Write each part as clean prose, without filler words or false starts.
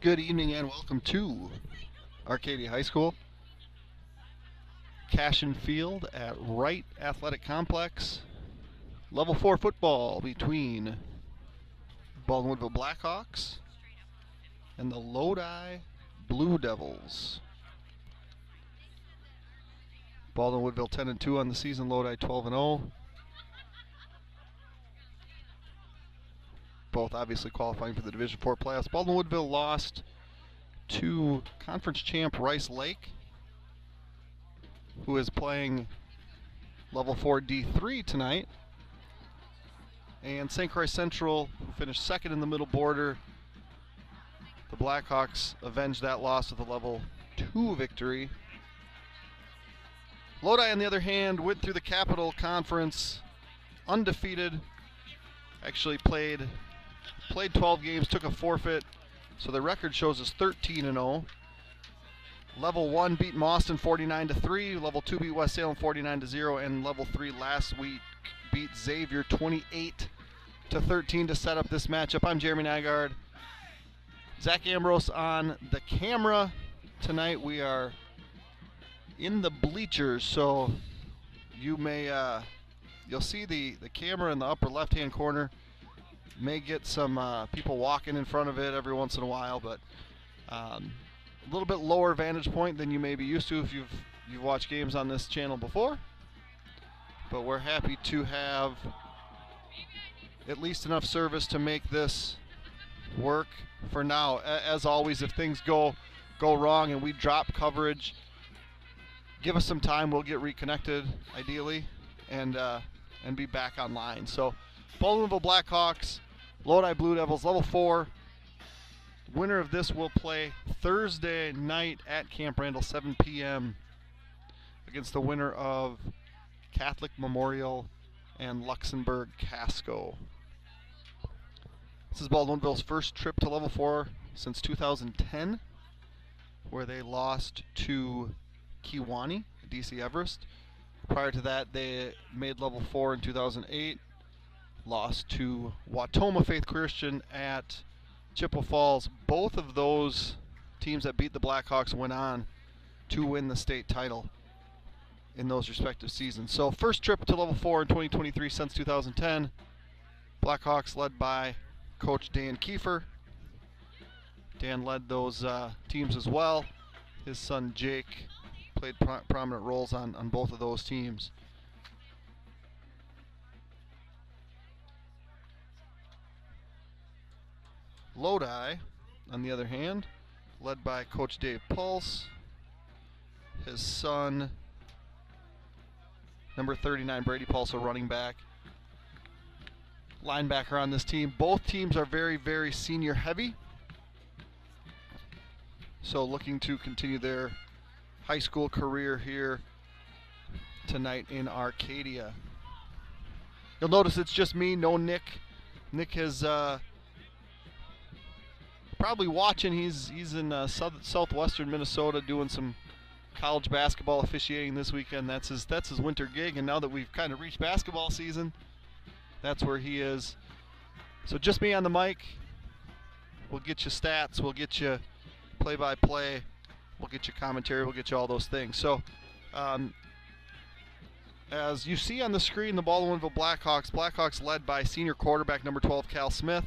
Good evening and welcome to Arcadia High School. Cashin Field at Wright Athletic Complex. Level 4 football between Baldwin Woodville Blackhawks and the Lodi Blue Devils. Baldwin Woodville 10-2 on the season, Lodi 12-0. Both obviously qualifying for the Division 4 playoffs. Baldwin Woodville lost to conference champ Rice Lake, who is playing level 4 D3 tonight. And St. Croix Central, who finished second in the middle border. The Blackhawks avenged that loss with a level 2 victory. Lodi, on the other hand, went through the Capital Conference undefeated. Actually played 12 games, took a forfeit, so the record shows us 13-0. Level 1 beat Mauston 49-3, Level 2 beat West Salem 49-0, and Level 3 last week beat Xavier 28-13 to set up this matchup. I'm Jeremy Nygaard. Zach Ambrose on the camera. Tonight we are in the bleachers, so you may you'll see the camera in the upper left-hand corner. May get some people walking in front of it every once in a while, but a little bit lower vantage point than you may be used to if you've watched games on this channel before. But we're happy to have at least enough service to make this work for now. As always, if things go wrong and we drop coverage, give us some time. We'll get reconnected, ideally, and be back online. So, Baldwin Woodville Blackhawks, Lodi Blue Devils, Level 4. Winner of this will play Thursday night at Camp Randall, 7 p.m. against the winner of Catholic Memorial and Luxembourg Casco. This is Baldwin Woodville's first trip to Level 4 since 2010, where they lost to Kewanee, DC Everest. Prior to that, they made Level 4 in 2008, lost to Watoma Faith Christian at Chippewa Falls. Both of those teams that beat the Blackhawks went on to win the state title in those respective seasons. So first trip to Level 4 in 2023 since 2010. Blackhawks led by Coach Dan Kiefer. Dan led those teams as well. His son Jake played prominent roles on both of those teams. Lodi, on the other hand, led by Coach Dave Pulse. His son, number 39, Brady Pulse, a running back. Linebacker on this team. Both teams are very, very senior heavy. So looking to continue their high school career here tonight in Arcadia. You'll notice it's just me, no Nick. Nick has probably watching. He's in southwestern Minnesota doing some college basketball officiating this weekend. That's his winter gig, and now that we've kind of reached basketball season, that's where he is. So just me on the mic. We'll get you stats, we'll get you play-by-play, we'll get you commentary, we'll get you all those things. So as you see on the screen, the Baldwin Woodville Blackhawks led by senior quarterback number 12, Cal Smith.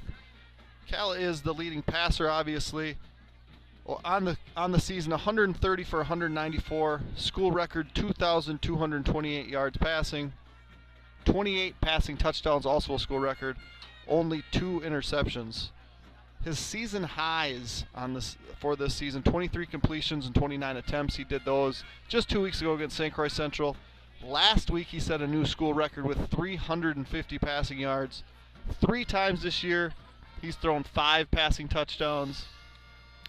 Cal is the leading passer, obviously. Well, on the season, 130 for 194, school record 2,228 yards passing, 28 passing touchdowns, also a school record, only 2 interceptions. His season highs for this season, 23 completions and 29 attempts. He did those just 2 weeks ago against St. Croix Central. Last week he set a new school record with 350 passing yards. 3 times this year he's thrown 5 passing touchdowns.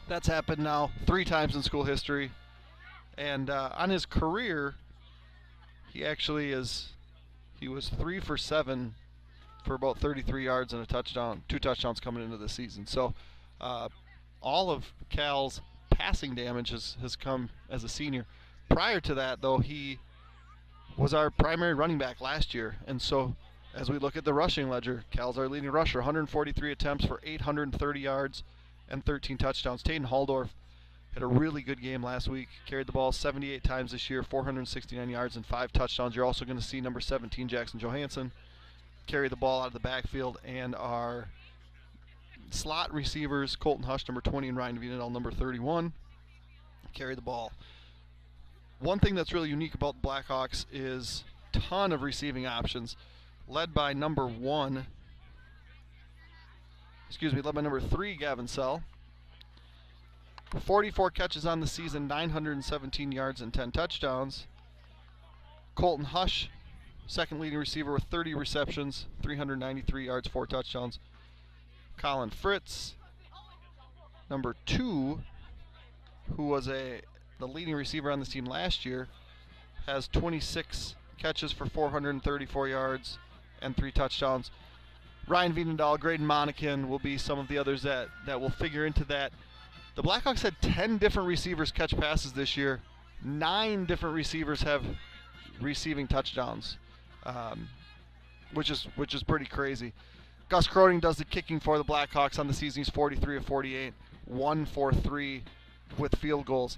That's happened now 3 times in school history. And on his career, he was 3 for 7 for about 33 yards and a touchdown, 2 touchdowns coming into the season. So all of Cal's passing damage has come as a senior. Prior to that, though, he was our primary running back last year. And so as we look at the rushing ledger, Cal's our leading rusher, 143 attempts for 830 yards and 13 touchdowns. Taden Haldorf had a really good game last week. Carried the ball 78 times this year, 469 yards and 5 touchdowns. You're also going to see number 17, Jackson Johansson, carry the ball out of the backfield. And our slot receivers, Colton Hush, number 20, and Ryan Vienadal, number 31, carry the ball. One thing that's really unique about the Blackhawks is a ton of receiving options, led by number 3, Gavin Sell. 44 catches on the season, 917 yards and 10 touchdowns. Colton Hush, second leading receiver with 30 receptions, 393 yards, 4 touchdowns. Colin Fritz, number 2, who was the leading receiver on this team last year, has 26 catches for 434 yards and 3 touchdowns. Ryan Vienadal, Graydon Monacan will be some of the others that will figure into that. The Blackhawks had 10 different receivers catch passes this year. 9 different receivers have receiving touchdowns, which is pretty crazy. Gus Croning does the kicking for the Blackhawks on the season. He's 43 of 48, 1 for 3 with field goals.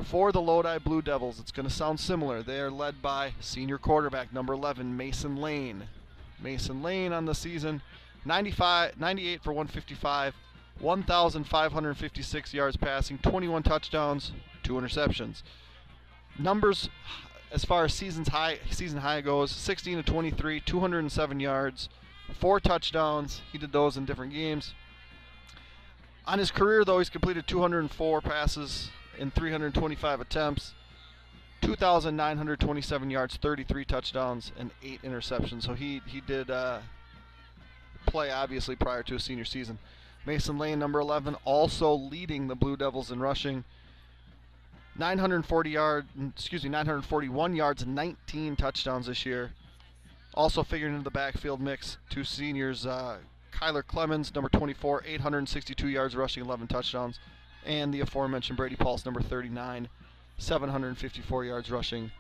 For the Lodi Blue Devils, it's going to sound similar. They are led by senior quarterback number 11, Mason Lane. Mason Lane on the season, 98 for 155, 1,556 yards passing, 21 touchdowns, 2 interceptions. Numbers as far as season high goes, 16 to 23, 207 yards, 4 touchdowns. He did those in different games. On his career, though, he's completed 204 passes in 325 attempts, 2,927 yards, 33 touchdowns, and 8 interceptions. So he did play, obviously, prior to his senior season. Mason Lane, number 11, also leading the Blue Devils in rushing. 941 yards and 19 touchdowns this year. Also figuring into the backfield mix, 2 seniors, Kyler Clemens, number 24, 862 yards rushing, 11 touchdowns. And the aforementioned Brady Pulse, number 39, 754 yards rushing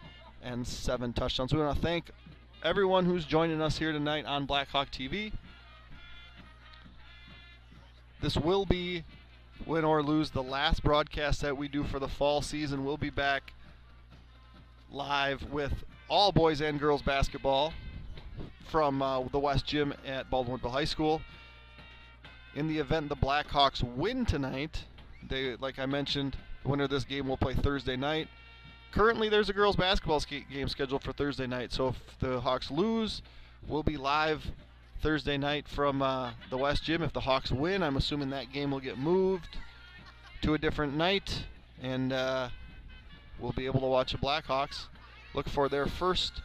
and 7 touchdowns. We want to thank everyone who's joining us here tonight on Blackhawk TV. This will be, win or lose, the last broadcast that we do for the fall season. We'll be back live with all boys and girls basketball from the West Gym at Baldwin-Woodville High School. In the event the Blackhawks win tonight, like I mentioned, the winner of this game will play Thursday night. Currently, there's a girls basketball game scheduled for Thursday night, so if the Hawks lose, we'll be live Thursday night from the West Gym. If the Hawks win, I'm assuming that game will get moved to a different night, and we'll be able to watch the Blackhawks look for their first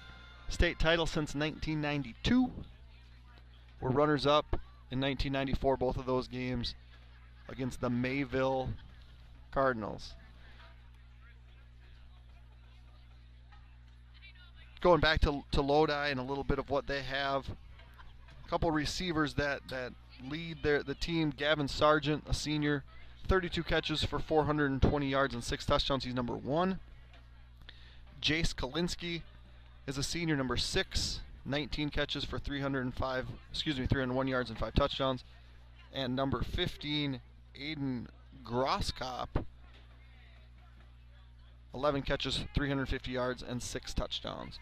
state title since 1992. We're runners-up in 1994, both of those games against the Mayville Cardinals. Going back to Lodi and a little bit of what they have. A couple receivers that lead the team. Gavin Sargent, a senior, 32 catches for 420 yards and 6 touchdowns. He's number 1. Jace Kalinsky is a senior, number 6, 19 catches for 301 yards and 5 touchdowns. And number 15, Aiden Grosskop, 11 catches, 350 yards, and 6 touchdowns.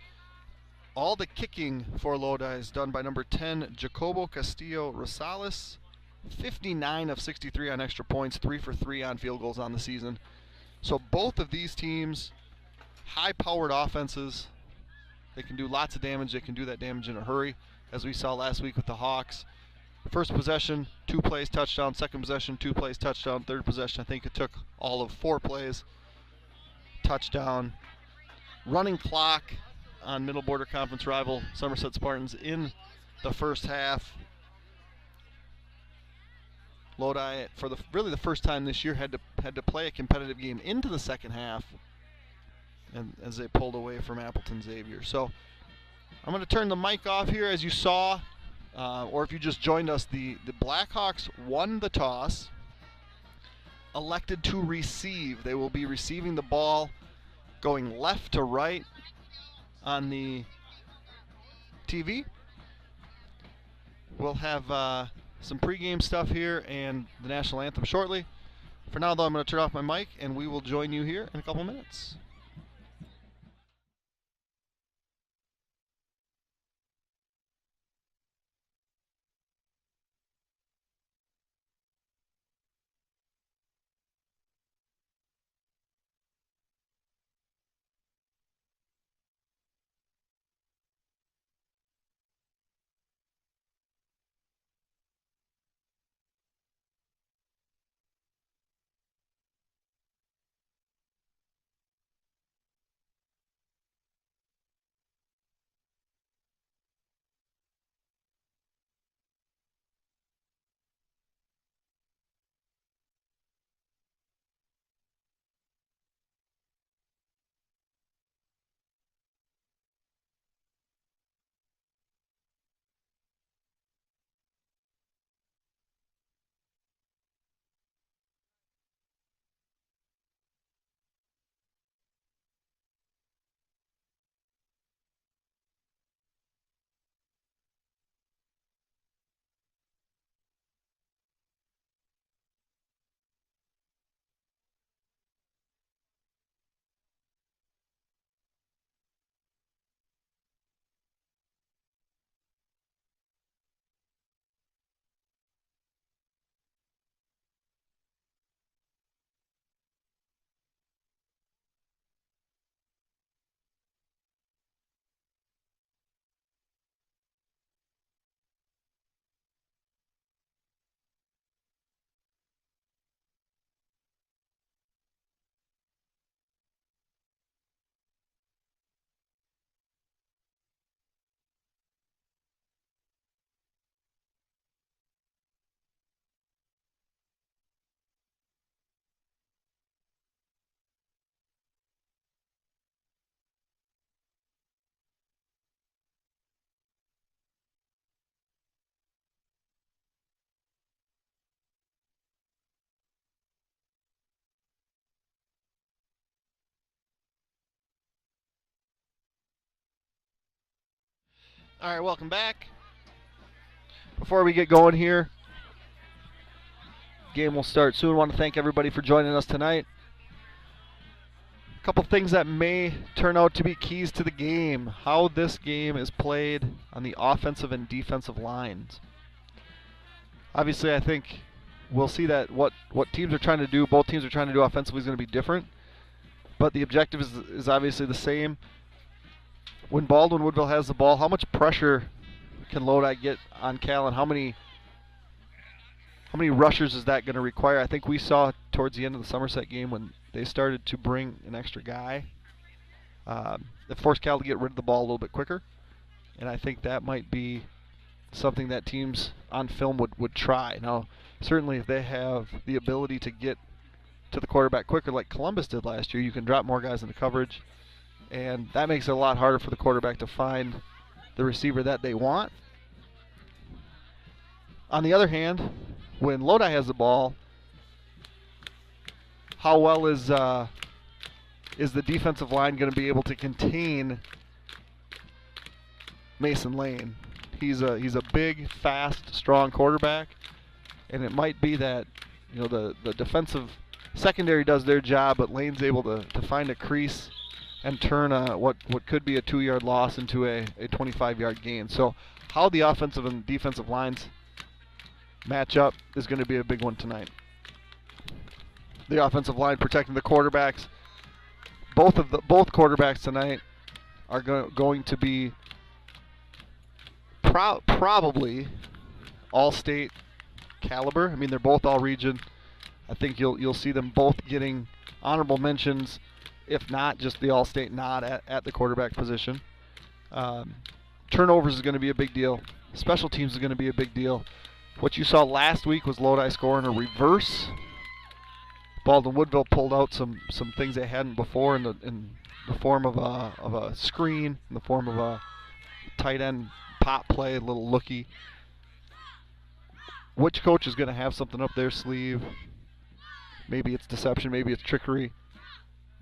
All the kicking for Lodi is done by number 10, Jacobo Castillo Rosales, 59 of 63 on extra points, 3 for 3 on field goals on the season. So both of these teams, high-powered offenses. They can do lots of damage. They can do that damage in a hurry, as we saw last week with the Hawks. First possession, 2 plays, touchdown. Second possession, 2 plays, touchdown. Third possession, I think it took all of 4 plays, touchdown. Running clock on Middle Border Conference rival Somerset Spartans in the first half. Lodi, for really the first time this year, had to play a competitive game into the second half, and as they pulled away from Appleton Xavier. So I'm going to turn the mic off here. As you saw, or if you just joined us, the Blackhawks won the toss, elected to receive. They will be receiving the ball going left to right on the TV. We'll have some pregame stuff here and the national anthem shortly. For now, though, I'm going to turn off my mic, and we will join you here in a couple minutes. All right, welcome back. Before we get going here, game will start soon. I want to thank everybody for joining us tonight. A couple things that may turn out to be keys to the game. How this game is played on the offensive and defensive lines. Obviously, I think we'll see that what teams are trying to do, both teams are trying to do offensively is going to be different. But the objective is obviously the same. When Baldwin Woodville has the ball, how much pressure can Lodi get on Cal, and how many rushers is that going to require? I think we saw towards the end of the Somerset game when they started to bring an extra guy, it forced Cal to get rid of the ball a little bit quicker, and I think that might be something that teams on film would try. Now, certainly if they have the ability to get to the quarterback quicker like Columbus did last year, you can drop more guys into coverage, and that makes it a lot harder for the quarterback to find the receiver that they want. On the other hand, when Lodi has the ball, how well is the defensive line going to be able to contain Mason Lane? He's a big, fast, strong quarterback, and it might be that the defensive secondary does their job, but Lane's able to find a crease and turn what could be a 2-yard loss into a 25-yard gain. So how the offensive and defensive lines match up is going to be a big one tonight. The offensive line protecting the quarterbacks. Both quarterbacks tonight are going to be probably all-state caliber. I mean, they're both all-region. I think you'll see them both getting honorable mentions, if not just the all-state nod at the quarterback position. Turnovers is going to be a big deal. Special teams is going to be a big deal. What you saw last week was Lodi scoring a reverse. Baldwin Woodville pulled out some things they hadn't before in the form of a screen, in the form of a tight end pop play, a little looky. Which coach is going to have something up their sleeve? Maybe it's deception, maybe it's trickery.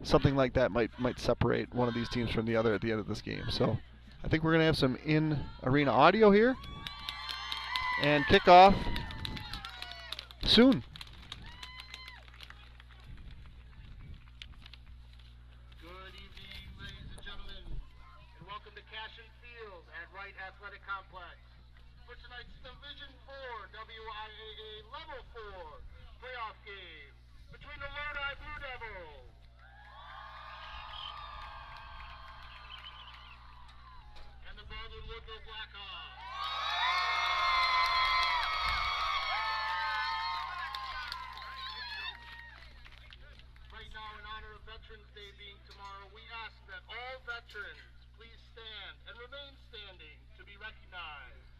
Something like that might separate one of these teams from the other at the end of this game. So I think we're going to have some in-arena audio here. And kickoff soon. Good evening, ladies and gentlemen, and welcome to Cashin Field at Wright Athletic Complex for tonight's Division 4 WIAA Level 4 playoff game between the Lodi Blue Devils and the Baldwin Woodville Blackhawks. Right now, in honor of Veterans Day being tomorrow, we ask that all veterans please stand and remain standing to be recognized.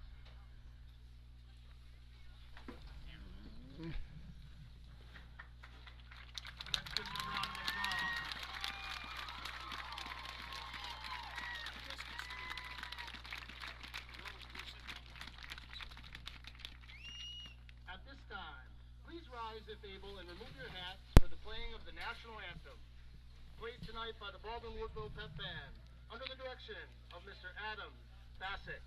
Let's give them a round of applause. At this time, please rise if able and remove your hats for the playing of the national anthem, played tonight by the Baldwin Woodville Pep Band under the direction of Mr. Adam Bassick.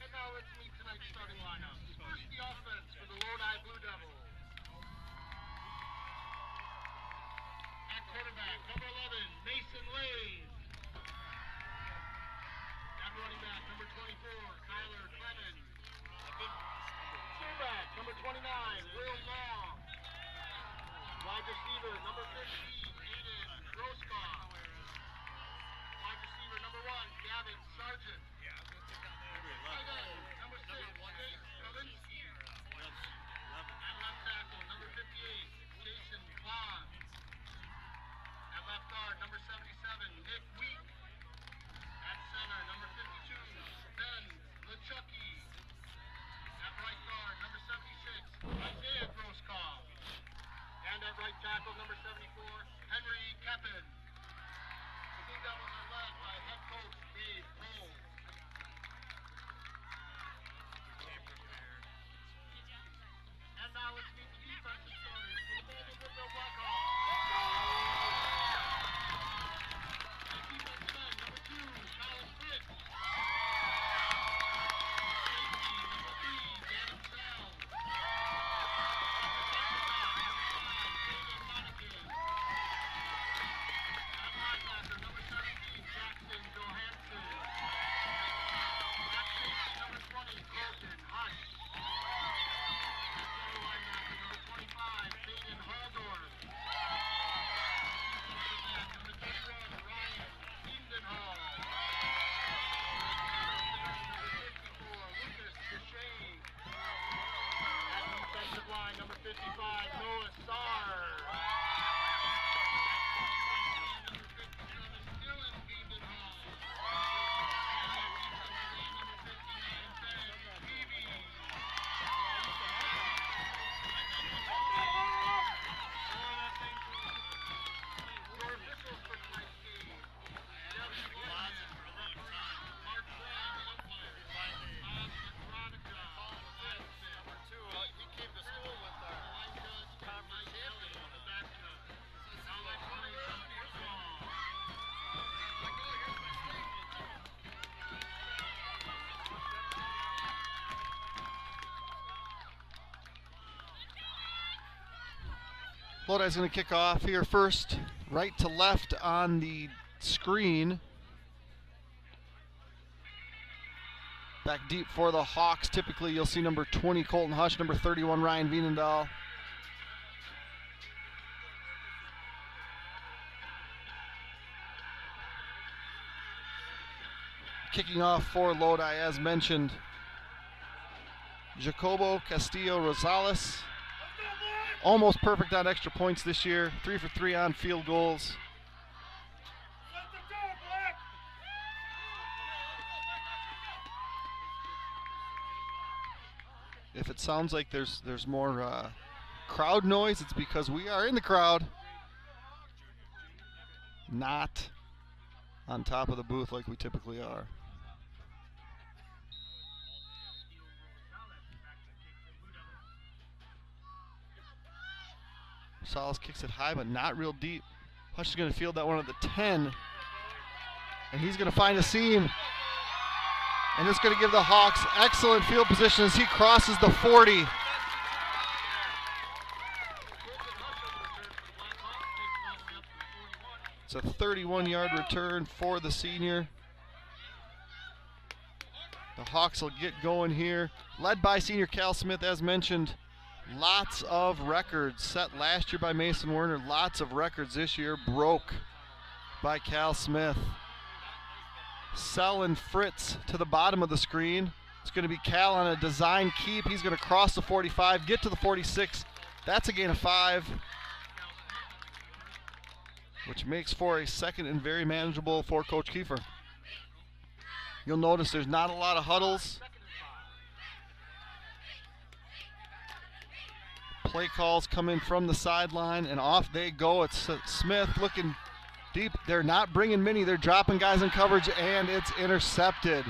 Now let's meet tonight's starting lineup. First, the offense for the Lodi Blue Devils. At quarterback, number 11, Mason Lane. At running back, number 24, Tyler Clemens. Fullback, number 29, Will Long. Wide receiver, number 15, Aiden Groskopf. Wide receiver, number 1, Gavin Sargent. Number 6, Jake Kalinski. At left tackle, number 58, Jason Vaughn. At left guard, number 77, Nick Week. At center, number 52, Ben LeChucky. At right guard, number 76, Isaiah Groskopf. And at right tackle, number 74, Henry Keppen. The Blue Devils are led by head coach Dave Cole. And now let's meet the defensive starters for the Baldwin Woodville Blackhawks. At defensive end, number 2, Colin Fritz. Safety, number 3, Adam Sal. At the defensive end, number 5, Taylor Monacan. At linebacker, number 17, Jackson Johansson. At safety, number 20, Colton Hush. Linebacker number 25, Lodi's going to kick off here first, right to left on the screen. Back deep for the Hawks. Typically you'll see number 20 Colton Hush, number 31 Ryan Wienendahl. Kicking off for Lodi, as mentioned, Jacobo Castillo Rosales. Almost perfect on extra points this year. 3 for 3 on field goals. If it sounds like there's more crowd noise, it's because we are in the crowd, not on top of the booth like we typically are. Rosales kicks it high, but not real deep. Hush is going to field that one at the 10, and he's going to find a seam. And it's going to give the Hawks excellent field position as he crosses the 40. It's a 31-yard return for the senior. The Hawks will get going here. Led by senior Cal Smith, as mentioned. Lots of records set last year by Mason Werner. Lots of records this year broke by Cal Smith. Sell and Fritz to the bottom of the screen. It's going to be Cal on a design keep. He's going to cross the 45, get to the 46. That's a gain of 5, which makes for a second and very manageable for Coach Kiefer. You'll notice there's not a lot of huddles. Play calls come in from the sideline, and off they go. It's Smith looking deep. They're not bringing many. They're dropping guys in coverage, and it's intercepted.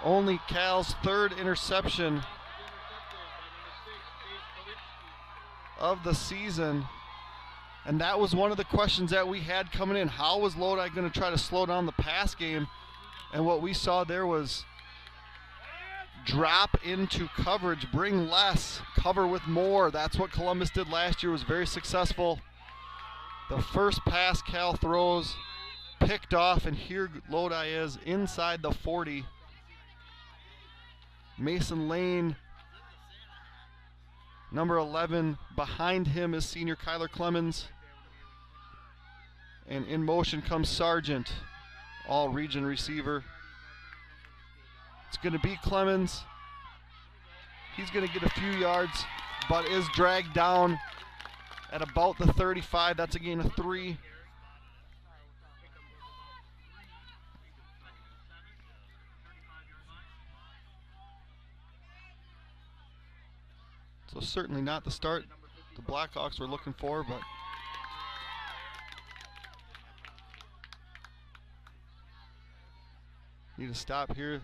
Only Cal's third interception of the season. And that was one of the questions that we had coming in. How was Lodi going to try to slow down the pass game? And what we saw there was drop into coverage, bring less, cover with more. That's what Columbus did last year, was very successful. The first pass Cal throws, picked off, and here Lodi is inside the 40. Mason Lane, number 11, behind him is senior Kyler Clemens. And in motion comes Sargent, all-region receiver. It's going to be Clemens. He's going to get a few yards, but is dragged down at about the 35. That's a gain of 3. So certainly not the start the Blackhawks were looking for, but need to stop here.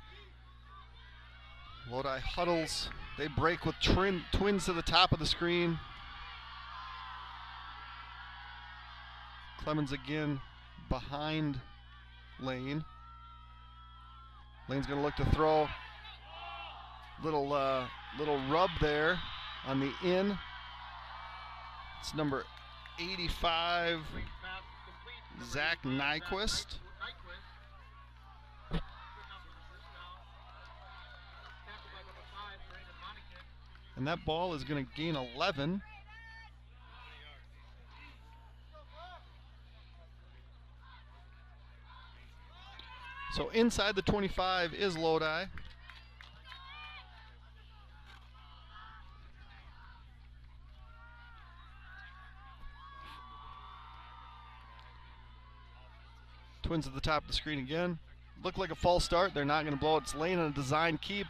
Lodi huddles. They break with twins to the top of the screen. Clemens again behind Lane. Lane's going to look to throw. Little rub there on the in. It's number 85, Zach Nyquist. And that ball is going to gain 11. So inside the 25 is Lodi. Twins at the top of the screen again. Look like a false start. They're not going to blow it. It's Lane on a design keep,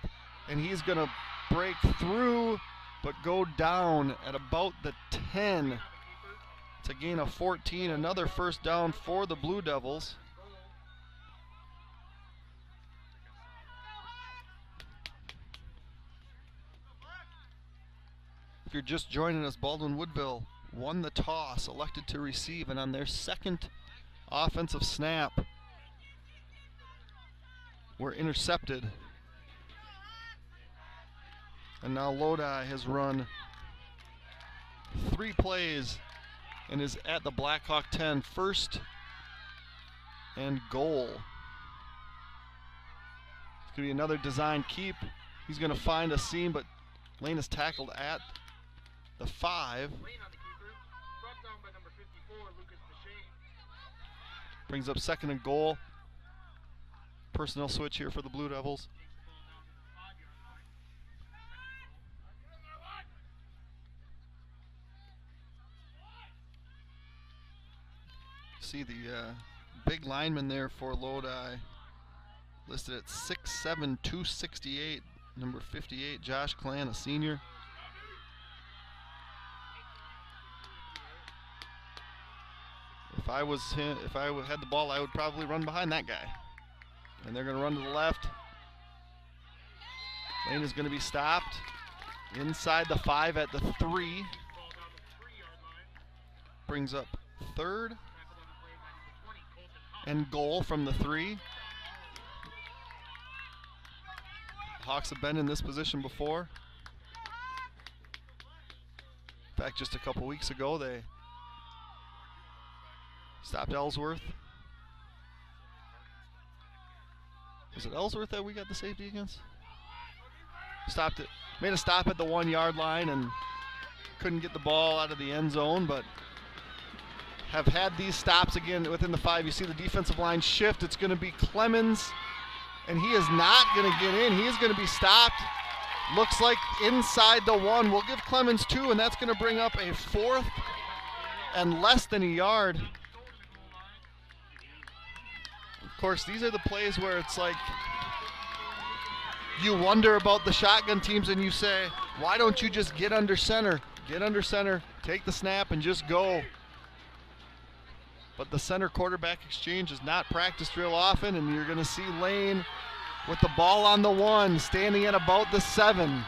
and he's going to break through but go down at about the 10. It's a gain of 14. Another first down for the Blue Devils. If you're just joining us, Baldwin Woodville won the toss, elected to receive, and on their second offensive snap were intercepted And now Lodi has run 3 plays and is at the Blackhawk 10. First and goal. It's going to be another design keep. He's going to find a seam, but Lane is tackled at the 5. Brings up second and goal. Personnel switch here for the Blue Devils. See the big lineman there for Lodi, listed at 6'7", 268, number 58, Josh Clan, a senior. If I was him, if I had the ball, I would probably run behind that guy. And they're going to run to the left. Lane is going to be stopped inside the 5 at the 3. Brings up third and goal from the 3. Hawks have been in this position before. In fact, just a couple weeks ago, they stopped Ellsworth. Was it Ellsworth that we got the safety against? Stopped it, made a stop at the 1-yard line and couldn't get the ball out of the end zone, but have had these stops again within the 5. You see the defensive line shift. It's going to be Clemens, and he is not going to get in. He is going to be stopped. Looks like inside the 1. We'll give Clemens 2, and that's going to bring up a 4th and less than a yard. Of course, these are the plays where it's like you wonder about the shotgun teams and you say, why don't you just get under center? Get under center, take the snap, and just go. But the center quarterback exchange is not practiced real often, and you're going to see Lane with the ball on the 1, standing at about the 7.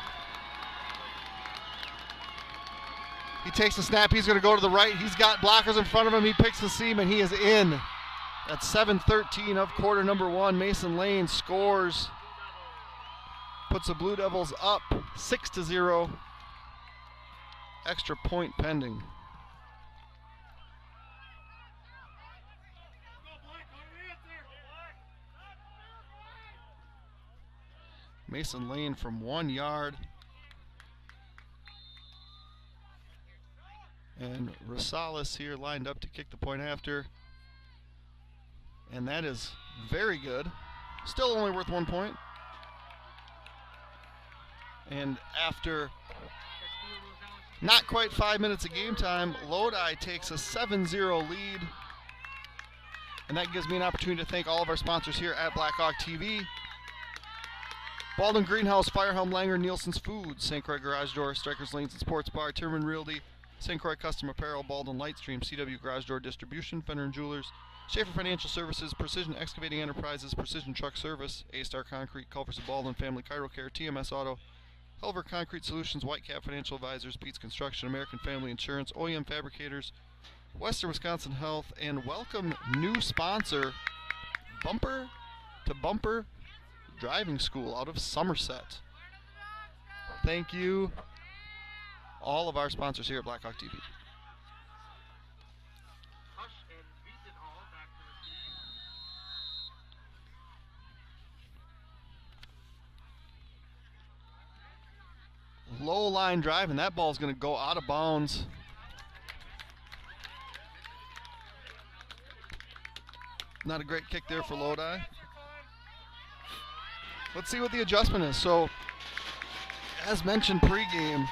He takes the snap, he's going to go to the right. He's got blockers in front of him, he picks the seam, and he is in. At 7:13 of quarter number 1, Mason Lane scores. Puts the Blue Devils up 6-0. Extra point pending. Mason Lane from 1 yard. And Rosales here lined up to kick the point after. And that is very good. Still only worth 1 point. And after not quite 5 minutes of game time, Lodi takes a 7-0 lead. And that gives me an opportunity to thank all of our sponsors here at Blackhawk TV. Baldwin Greenhouse, Firehelm Langer, Nielsen's Foods, St. Croix Garage Door, Strikers Lanes and Sports Bar, Tierman Realty, St. Croix Custom Apparel, Baldwin Lightstream, CW Garage Door Distribution, Fenner & Jewelers, Schaefer Financial Services, Precision Excavating Enterprises, Precision Truck Service, A-Star Concrete, Culvers of Baldwin Family Chirocare, TMS Auto, Helver Concrete Solutions, Whitecap Financial Advisors, Pete's Construction, American Family Insurance, OEM Fabricators, Western Wisconsin Health, and welcome new sponsor, Bumper to Bumper Driving School out of Somerset. Thank you, all of our sponsors here at Blackhawk TV. Low line drive, and that ball is going to go out of bounds. Not a great kick there for Lodi. Let's see what the adjustment is. So, as mentioned pregame,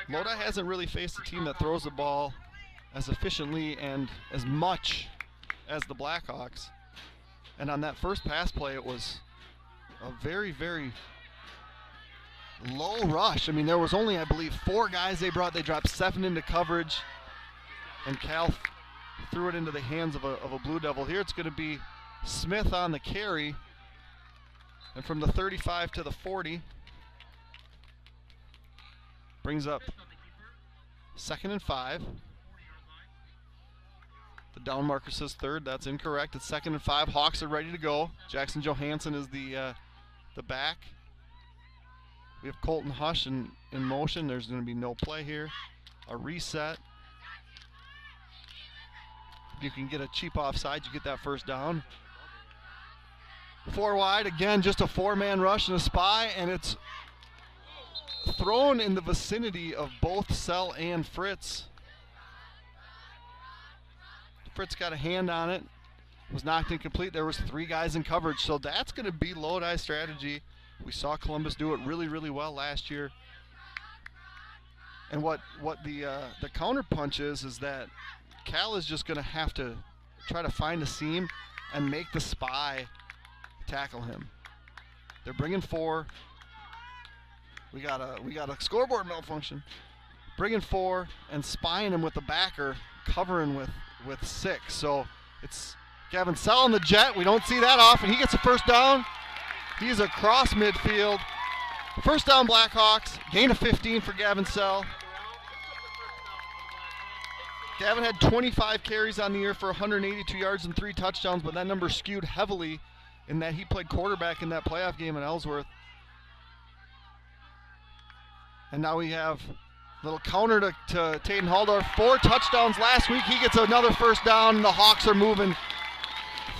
Lodi hasn't really faced a team that throws the ball as efficiently and as much as the Blackhawks. And on that first pass play, it was a very, very low rush. I mean, there was only, I believe, 4 guys they brought. They dropped 7 into coverage, and Cal threw it into the hands of a Blue Devil. Here it's going to be Smith on the carry, and from the 35 to the 40, brings up 2nd and 5. The down marker says 3rd. That's incorrect. It's 2nd and 5. Hawks are ready to go. Jackson Johansson is the the back. We have Colton Hush in motion. There's going to be no play here. A reset. If you can get a cheap offside, you get that first down. 4 wide, again, just a 4-man rush and a spy, and it's thrown in the vicinity of both Sell and Fritz. Fritz got a hand on it. Was knocked incomplete. There was 3 guys in coverage, so that's going to be Lodi strategy. We saw Columbus do it really, really well last year. And what the counter punch is that Cal is just going to have to try to find a seam and make the spy tackle him. They're bringing 4. We got a scoreboard malfunction. Bringing 4 and spying him with the backer, covering with 6. So it's Gavin Sell on the jet. We don't see that often. He gets a first down. He's across midfield. First down, Blackhawks. Gain of 15 for Gavin Sell. Gavin had 25 carries on the year for 182 yards and 3 touchdowns, but that number skewed heavily in that he played quarterback in that playoff game in Ellsworth. And now we have a little counter to Tayden Haldorf. 4 touchdowns last week. He gets another first down, and the Hawks are moving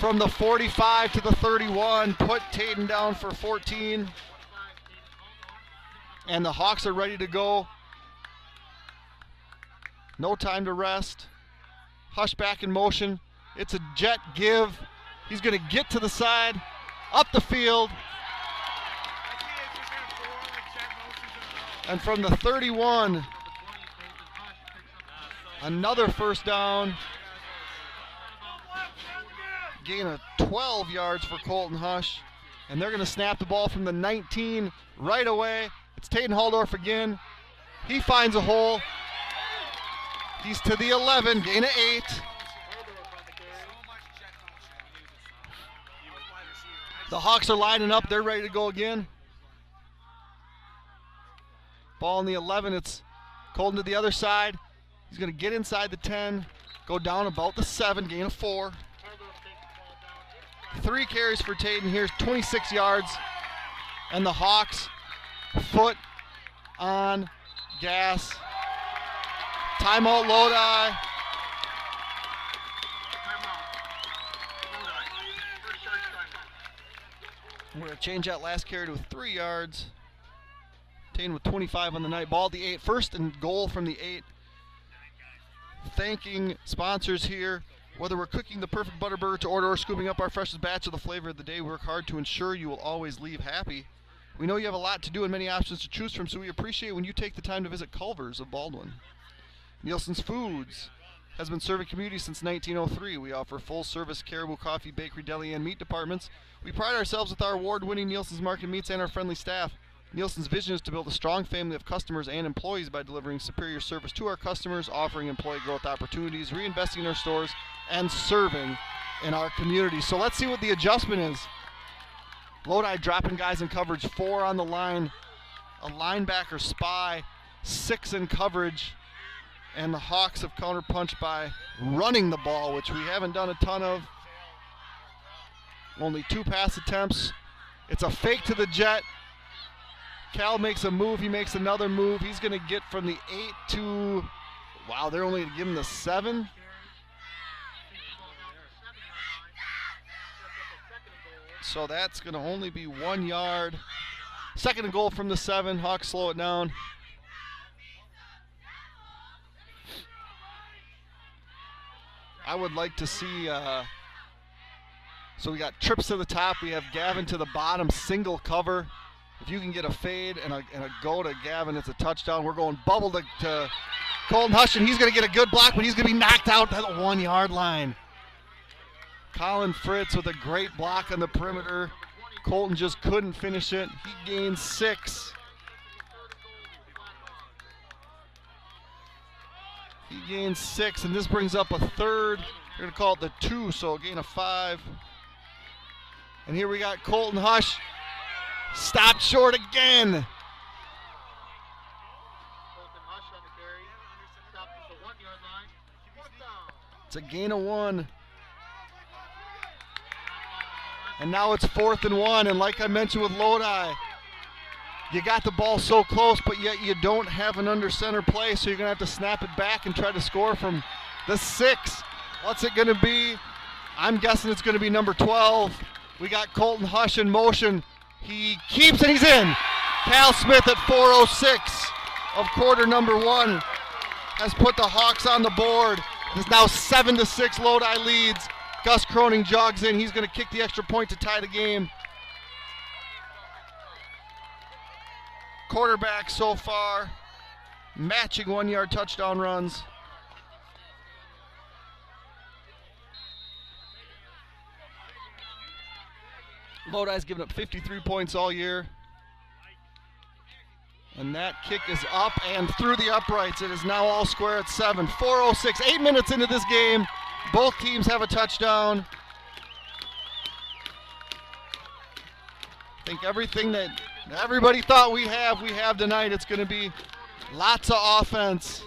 from the 45 to the 31. Put Tayden down for 14. And the Hawks are ready to go. No time to rest. Hush back in motion. It's a jet give. He's going to get to the side, up the field. And from the 31, another first down. Gain of 12 yards for Colton Hush. And they're going to snap the ball from the 19 right away. It's Tayden Haldorf again. He finds a hole. He's to the 11, gain of 8. The Hawks are lining up. They're ready to go again. Ball in the 11. It's Colton to the other side. He's going to get inside the 10, go down about the 7, gain of 4. 3 carries for Tayden. Here's 26 yards. And the Hawks, foot on gas. Timeout, Lodi. We're going to change that last carry to 3 yards. Tayden with 25 on the night. Ball at the 8. First and goal from the 8. Thanking sponsors here. Whether we're cooking the perfect butter burger to order or scooping up our freshest batch of the flavor of the day, we work hard to ensure you will always leave happy. We know you have a lot to do and many options to choose from, so we appreciate when you take the time to visit Culver's of Baldwin. Nielsen's Foods has been serving community since 1903. We offer full-service Caribou Coffee, Bakery, Deli, and Meat departments. We pride ourselves with our award-winning Nielsen's Market Meats and our friendly staff. Nielsen's vision is to build a strong family of customers and employees by delivering superior service to our customers, offering employee growth opportunities, reinvesting in our stores, and serving in our community. So let's see what the adjustment is. Lodi dropping guys in coverage, 4 on the line, a linebacker spy, 6 in coverage, and the Hawks have counterpunched by running the ball, which we haven't done a ton of. Only 2 pass attempts. It's a fake to the jet. Cal makes a move, he makes another move. He's going to get from the 8 to, wow, they're only going to give him the 7. So that's going to only be 1 yard. Second and goal from the 7. Hawks slow it down. I would like to see, so we got trips to the top. We have Gavin to the bottom, single cover. If you can get a fade and a go to Gavin, it's a touchdown. We're going bubble to Colton Hush, and he's going to get a good block, but he's going to be knocked out at the 1 yard line. Colin Fritz with a great block on the perimeter. Colton just couldn't finish it. He gained 6. He gained 6, and this brings up a third. We're going to call it the 2, so a gain of 5. And here we got Colton Hush. Stopped short again. It's a gain of 1. And now it's 4th and 1. And like I mentioned with Lodi, you got the ball so close, but yet you don't have an under center play, so you're going to have to snap it back and try to score from the 6. What's it going to be? I'm guessing it's going to be number 12. We got Colton Hush in motion. He keeps it, he's in. Cal Smith at 4:06 of quarter number 1 has put the Hawks on the board. It's now 7-6 Lodi leads. Gus Croning jogs in. He's going to kick the extra point to tie the game. Quarterback so far, matching 1-yard touchdown runs. Lodi's given up 53 points all year. And that kick is up and through the uprights. It is now all square at 7. 4:06, 8 minutes into this game. Both teams have a touchdown. I think everything that everybody thought we have tonight. It's going to be lots of offense.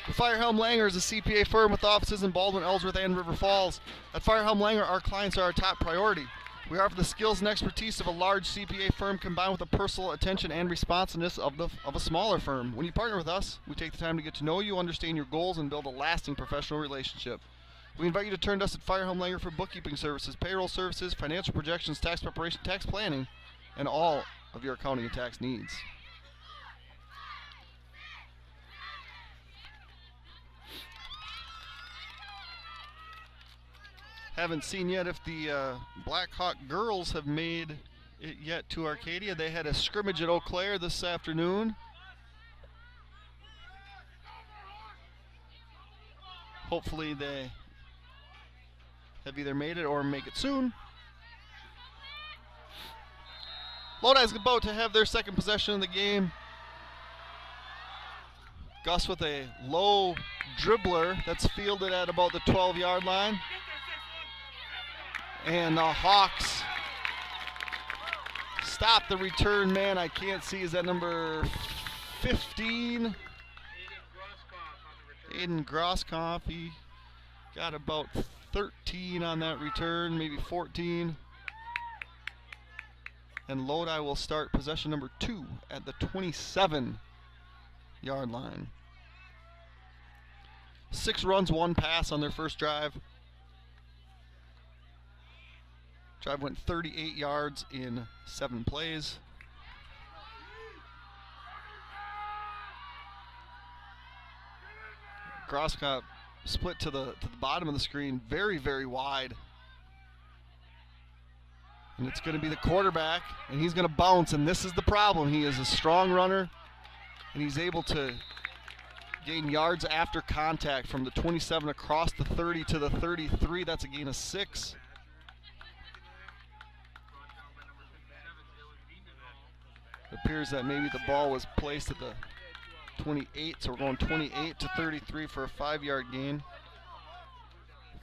The Firehelm Langer is a CPA firm with offices in Baldwin, Ellsworth, and River Falls. At Firehelm Langer, our clients are our top priority. We offer the skills and expertise of a large CPA firm combined with the personal attention and responsiveness of a smaller firm. When you partner with us, we take the time to get to know you, understand your goals, and build a lasting professional relationship. We invite you to turn to us at Firehelm Langer for bookkeeping services, payroll services, financial projections, tax preparation, tax planning, and all of your accounting and tax needs. Haven't seen yet if the Blackhawk girls have made it yet to Arcadia. They had a scrimmage at Eau Claire this afternoon. Hopefully they have either made it or make it soon. Lodi's about to have their second possession of the game. Gus with a low dribbler that's fielded at about the 12-yard line. And the Hawks stop the return man. I can't see. Is that number 15? Aiden Grosskopf. He got about 13 on that return, maybe 14. And Lodi will start possession number 2 at the 27-yard line. 6 runs, 1 pass on their first drive. Drive went 38 yards in 7 plays. Grosskopf split to the bottom of the screen, very, very wide. And it's going to be the quarterback, and he's going to bounce, and this is the problem. He is a strong runner, and he's able to gain yards after contact from the 27 across the 30 to the 33. That's a gain of 6. It appears that maybe the ball was placed at the 28, so we're going 28 to 33 for a 5-yard gain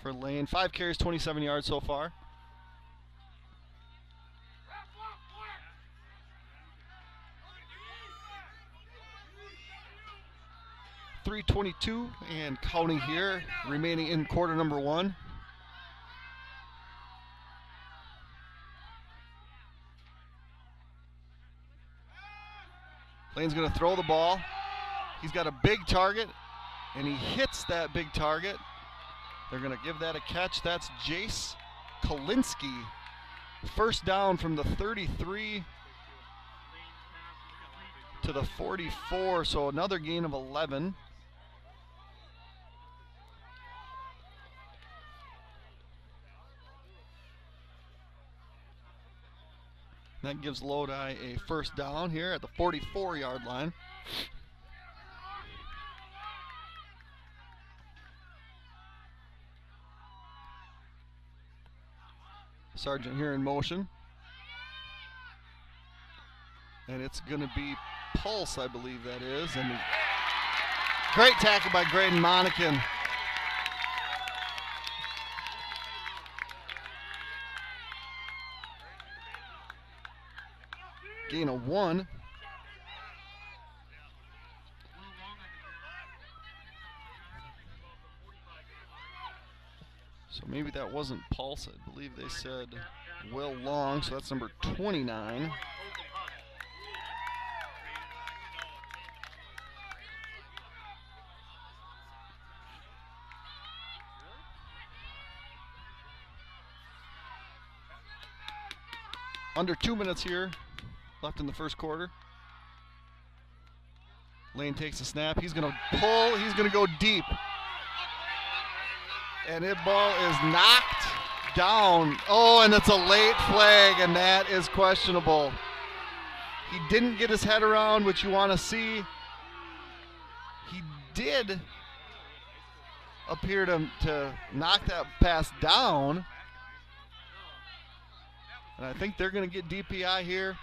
for Lane. 5 carries, 27 yards so far. .322 and counting here, remaining in quarter number 1. Lane's going to throw the ball. He's got a big target, and he hits that big target. They're going to give that a catch. That's Jace Kalinsky. First down from the 33 to the 44, so another gain of 11. That gives Lodi a first down here at the 44-yard line. Sergeant here in motion. And it's going to be Pulse, I believe that is. And great tackle by Graydon Monacan. Gain of 1. maybe that wasn't Pulse. I believe they said Will Long, so that's number 29. Under 2 minutes here left in the first quarter. Lane takes a snap. He's going to pull. He's going to go deep. And it ball is knocked down. Oh, and it's a late flag, and that is questionable. He didn't get his head around, which you want to see. He did appear to knock that pass down. And I think they're going to get DPI here.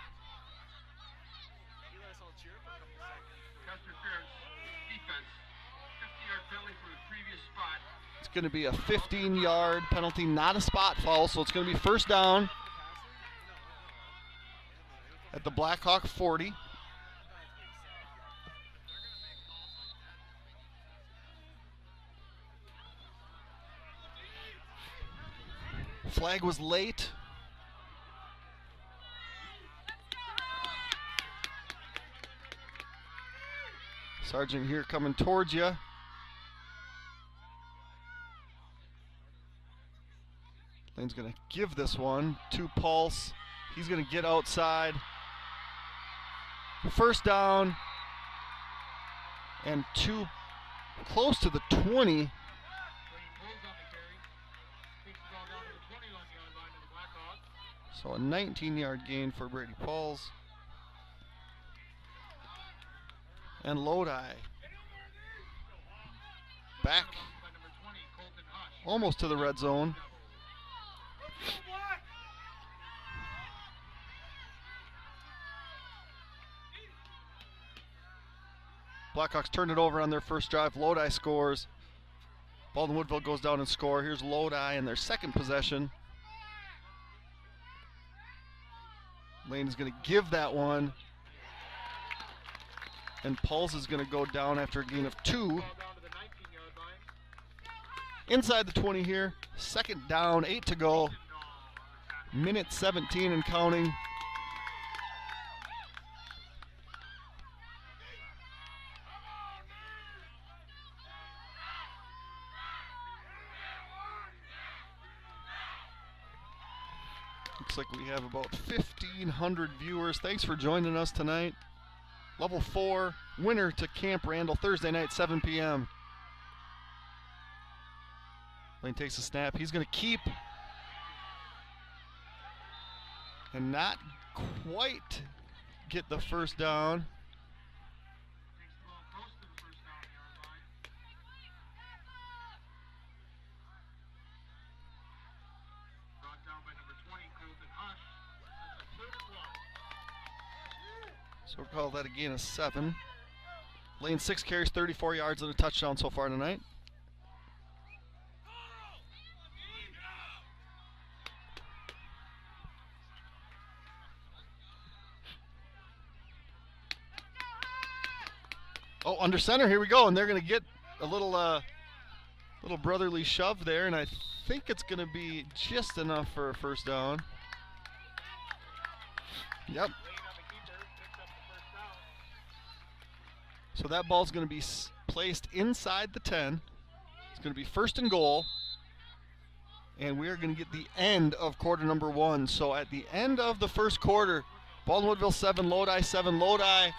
It's going to be a 15-yard penalty, not a spot foul, so it's going to be first down at the Blackhawk 40. Flag was late. Sergeant here coming towards you. Lane's going to give this one to Pulse. He's going to get outside. First down and two close to the 20. So a 19-yard gain for Brady Pauls. And Lodi back almost to the red zone. Blackhawks turned it over on their first drive. Lodi scores. Baldwin Woodville goes down and score. Here's Lodi in their second possession. Lane is going to give that one. And Pulse is going to go down after a gain of 2. Inside the 20 here. Second down, 8 to go. Minute 17 and counting. Looks like we have about 1,500 viewers. Thanks for joining us tonight. Level 4, winner to Camp Randall, Thursday night, 7 p.m. Lane takes a snap. He's going to keep. And not quite get the first down. So we'll call that a gain of 7. Lane 6 carries, 34 yards and a touchdown so far tonight. Oh, under center, here we go, and they're going to get a little brotherly shove there, and I think it's going to be just enough for a first down. Yep. So that ball's going to be placed inside the 10. It's going to be first and goal. And we're going to get the end of quarter number 1. So at the end of the first quarter, Baldwin Woodville 7, Lodi 7. Lodi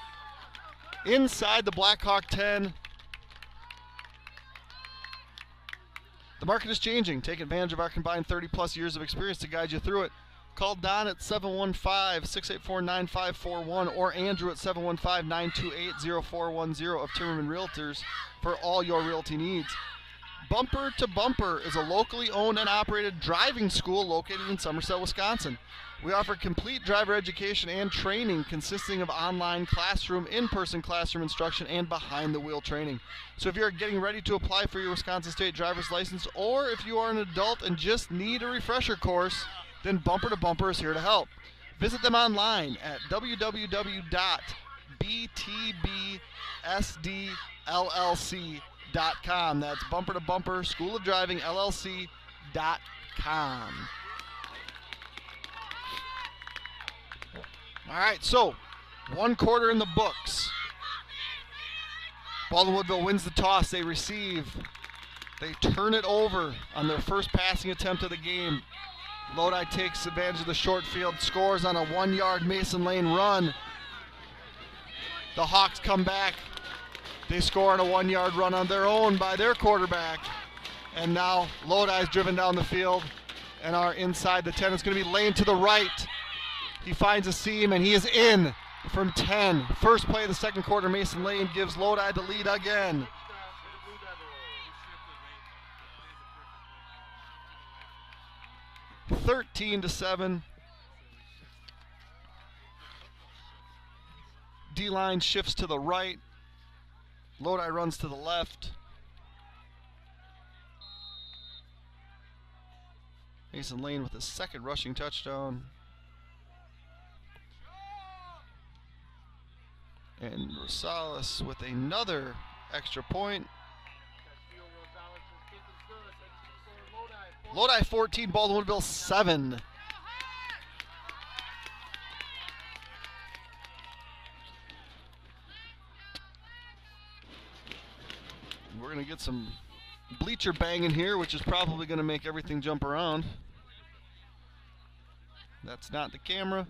inside the Blackhawk 10. The market is changing. Take advantage of our combined 30-plus years of experience to guide you through it. Call Don at 715-684-9541 or Andrew at 715-928-0410 of Timmerman Realtors for all your realty needs. Bumper to Bumper is a locally owned and operated driving school located in Somerset, Wisconsin. We offer complete driver education and training consisting of online classroom, in-person classroom instruction, and behind-the-wheel training. So if you're getting ready to apply for your Wisconsin State driver's license, or if you are an adult and just need a refresher course, then Bumper to Bumper is here to help. Visit them online at www.btbsdllc.com. That's Bumper to Bumper School of Driving LLC.com. LodiFootball.com. All right, so 1 quarter in the books. Baldwin Woodville wins the toss. They receive. They turn it over on their first passing attempt of the game. Lodi takes advantage of the short field, scores on a 1-yard Mason Lane run. The Hawks come back. They score on a 1-yard run on their own by their quarterback. And now Lodi's driven down the field and are inside the 10. It's going to be Lane to the right. He finds a seam and he is in from 10. First play of the second quarter, Mason Lane gives Lodi the lead again. 13-7. D-line shifts to the right. Lodi runs to the left. Mason Lane with his second rushing touchdown. And Rosales with another extra point. Lodi 14, Baldwin Woodville 7. We're going to get some bleacher banging here, which is probably going to make everything jump around. That's not the camera.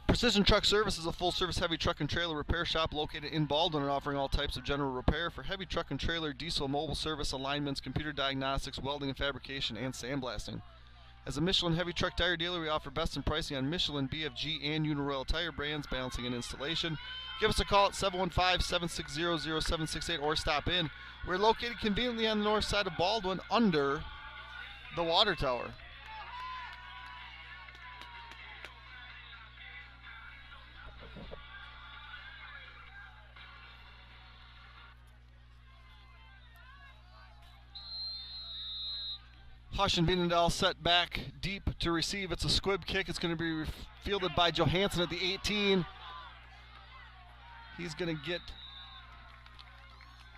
Precision Truck Service is a full-service heavy truck and trailer repair shop located in Baldwin and offering all types of general repair for heavy truck and trailer, diesel, mobile service, alignments, computer diagnostics, welding and fabrication, and sandblasting. As a Michelin heavy truck tire dealer, we offer best in pricing on Michelin, BFG, and Uniroyal tire brands, balancing and installation. Give us a call at 715-760-0768 or stop in. We're located conveniently on the north side of Baldwin under the water tower. Hush and Vienendal set back deep to receive. It's a squib kick. It's going to be fielded by Johansson at the 18. He's going to get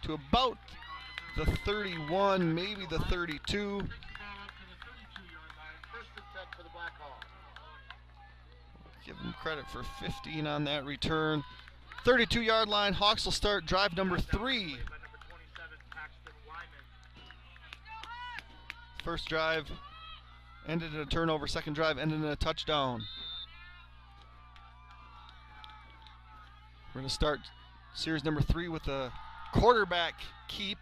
to about the 31, maybe the 32. Give him credit for 15 on that return. 32-yard line. Hawks will start drive number 3. First drive ended in a turnover. Second drive ended in a touchdown. We're going to start series number 3 with a quarterback keep.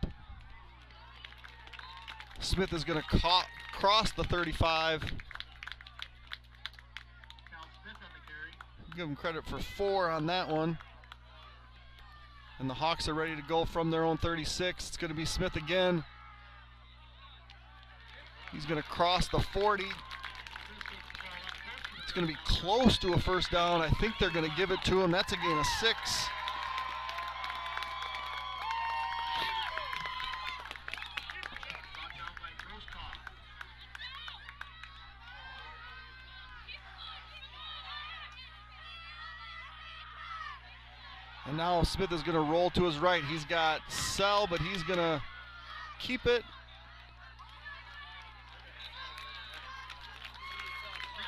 Smith is going to cross the 35. Give him credit for 4 on that one. And the Hawks are ready to go from their own 36. It's going to be Smith again. He's going to cross the 40. It's going to be close to a first down. I think they're going to give it to him. That's a gain of 6. And now Smith is going to roll to his right. He's got Sell, but he's going to keep it.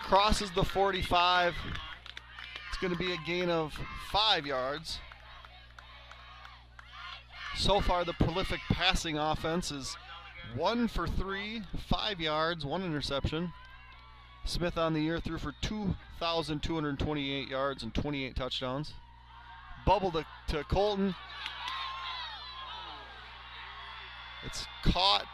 Crosses the 45. It's going to be a gain of 5 yards. So far, the prolific passing offense is 1 for 3, 5 yards, 1 interception. Smith on the year threw for 2,228 yards and 28 touchdowns. Bubble to Colton. It's caught,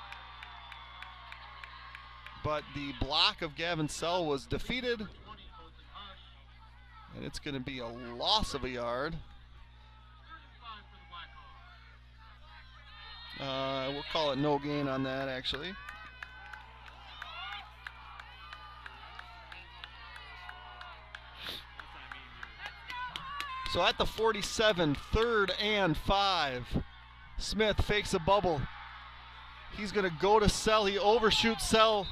but the block of Gavin Sell was defeated, and it's going to be a loss of a yard. We'll call it no gain on that, actually. So at the 47, 3rd and 5. Smith fakes a bubble. He's going to go to Sell. He overshoots Sell,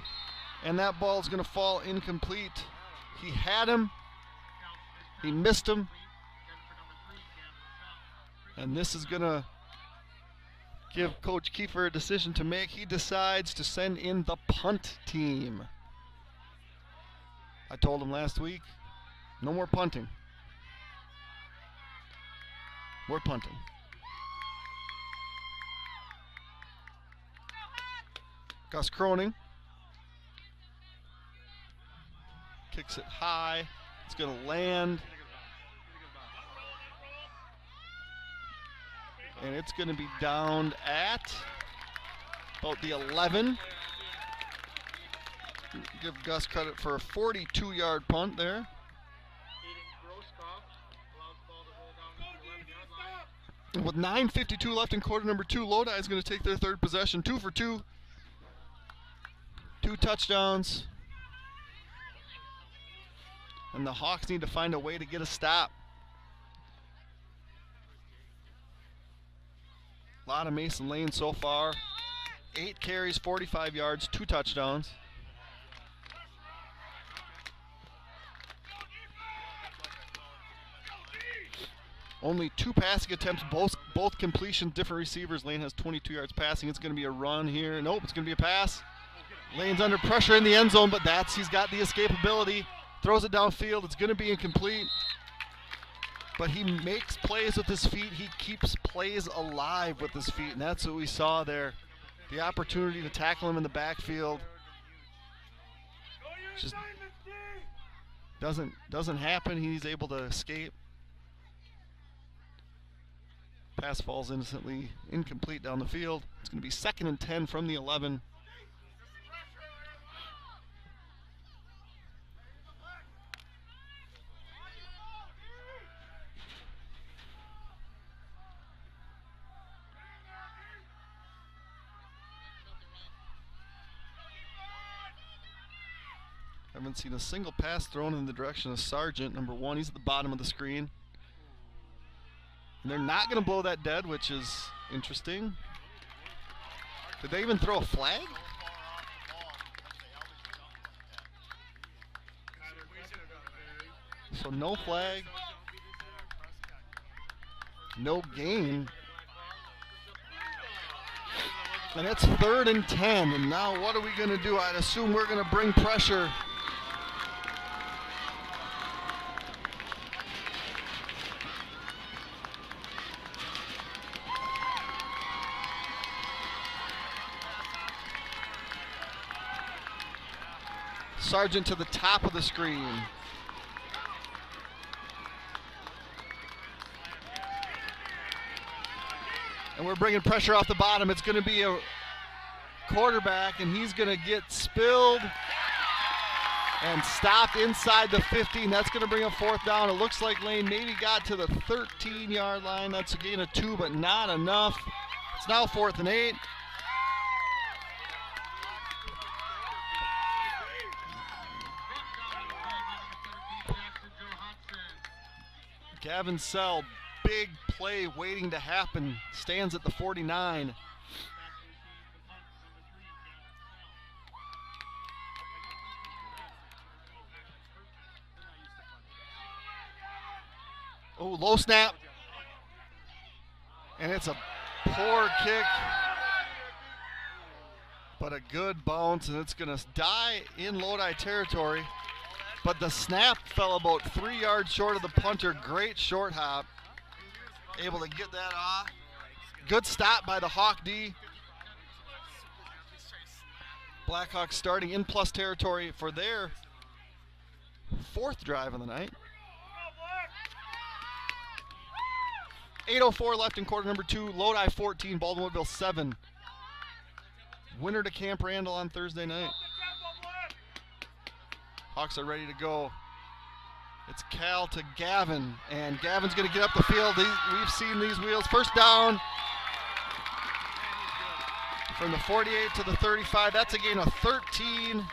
and that ball is going to fall incomplete. He had him. He missed him. And this is going to give Coach Kiefer a decision to make. He decides to send in the punt team. I told him last week, no more punting. We're punting. Gus Croning kicks it high. It's going to land. And it's going to be down at about the 11. Give Gus credit for a 42-yard punt there. With 9:52 left in quarter number 2, Lodi is going to take their third possession. 2 for 2. 2 touchdowns. And the Hawks need to find a way to get a stop. A lot of Mason Lane so far. 8 carries, 45 yards, 2 touchdowns. Only 2 passing attempts, both completions, different receivers. Lane has 22 yards passing. It's going to be a run here. Nope, it's going to be a pass. Lane's under pressure in the end zone, but he's got the escapability. Throws it downfield. It's going to be incomplete. But he makes plays with his feet. He keeps plays alive with his feet, and that's what we saw there. The opportunity to tackle him in the backfield just doesn't happen. He's able to escape. Pass falls innocently incomplete down the field. It's going to be 2nd and 10 from the 11. Haven't seen a single pass thrown in the direction of Sargent, number 1. He's at the bottom of the screen. And they're not going to blow that dead, which is interesting. Did they even throw a flag? So no flag. No gain. And it's 3rd and 10. And now what are we going to do? I'd assume we're going to bring pressure. Sargent to the top of the screen. And we're bringing pressure off the bottom. It's going to be a quarterback, and he's going to get spilled and stopped inside the 15. That's going to bring a 4th down. It looks like Lane maybe got to the 13-yard line. That's a gain of 2, but not enough. It's now 4th and 8. Gavin Sell, big play waiting to happen, stands at the 49. Oh, low snap. And it's a poor kick, but a good bounce, and it's going to die in Lodi territory. But the snap fell about 3 yards short of the punter. Great short hop. Able to get that off. Good stop by the Hawk D. Blackhawks starting in plus territory for their 4th drive of the night. 8:04 left in quarter number 2. Lodi 14, Baldwin Woodville 7. Winner to Camp Randall on Thursday night. Hawks are ready to go. It's Cal to Gavin, and Gavin's going to get up the field. We've seen these wheels. First down from the 48 to the 35. That's a gain of 13.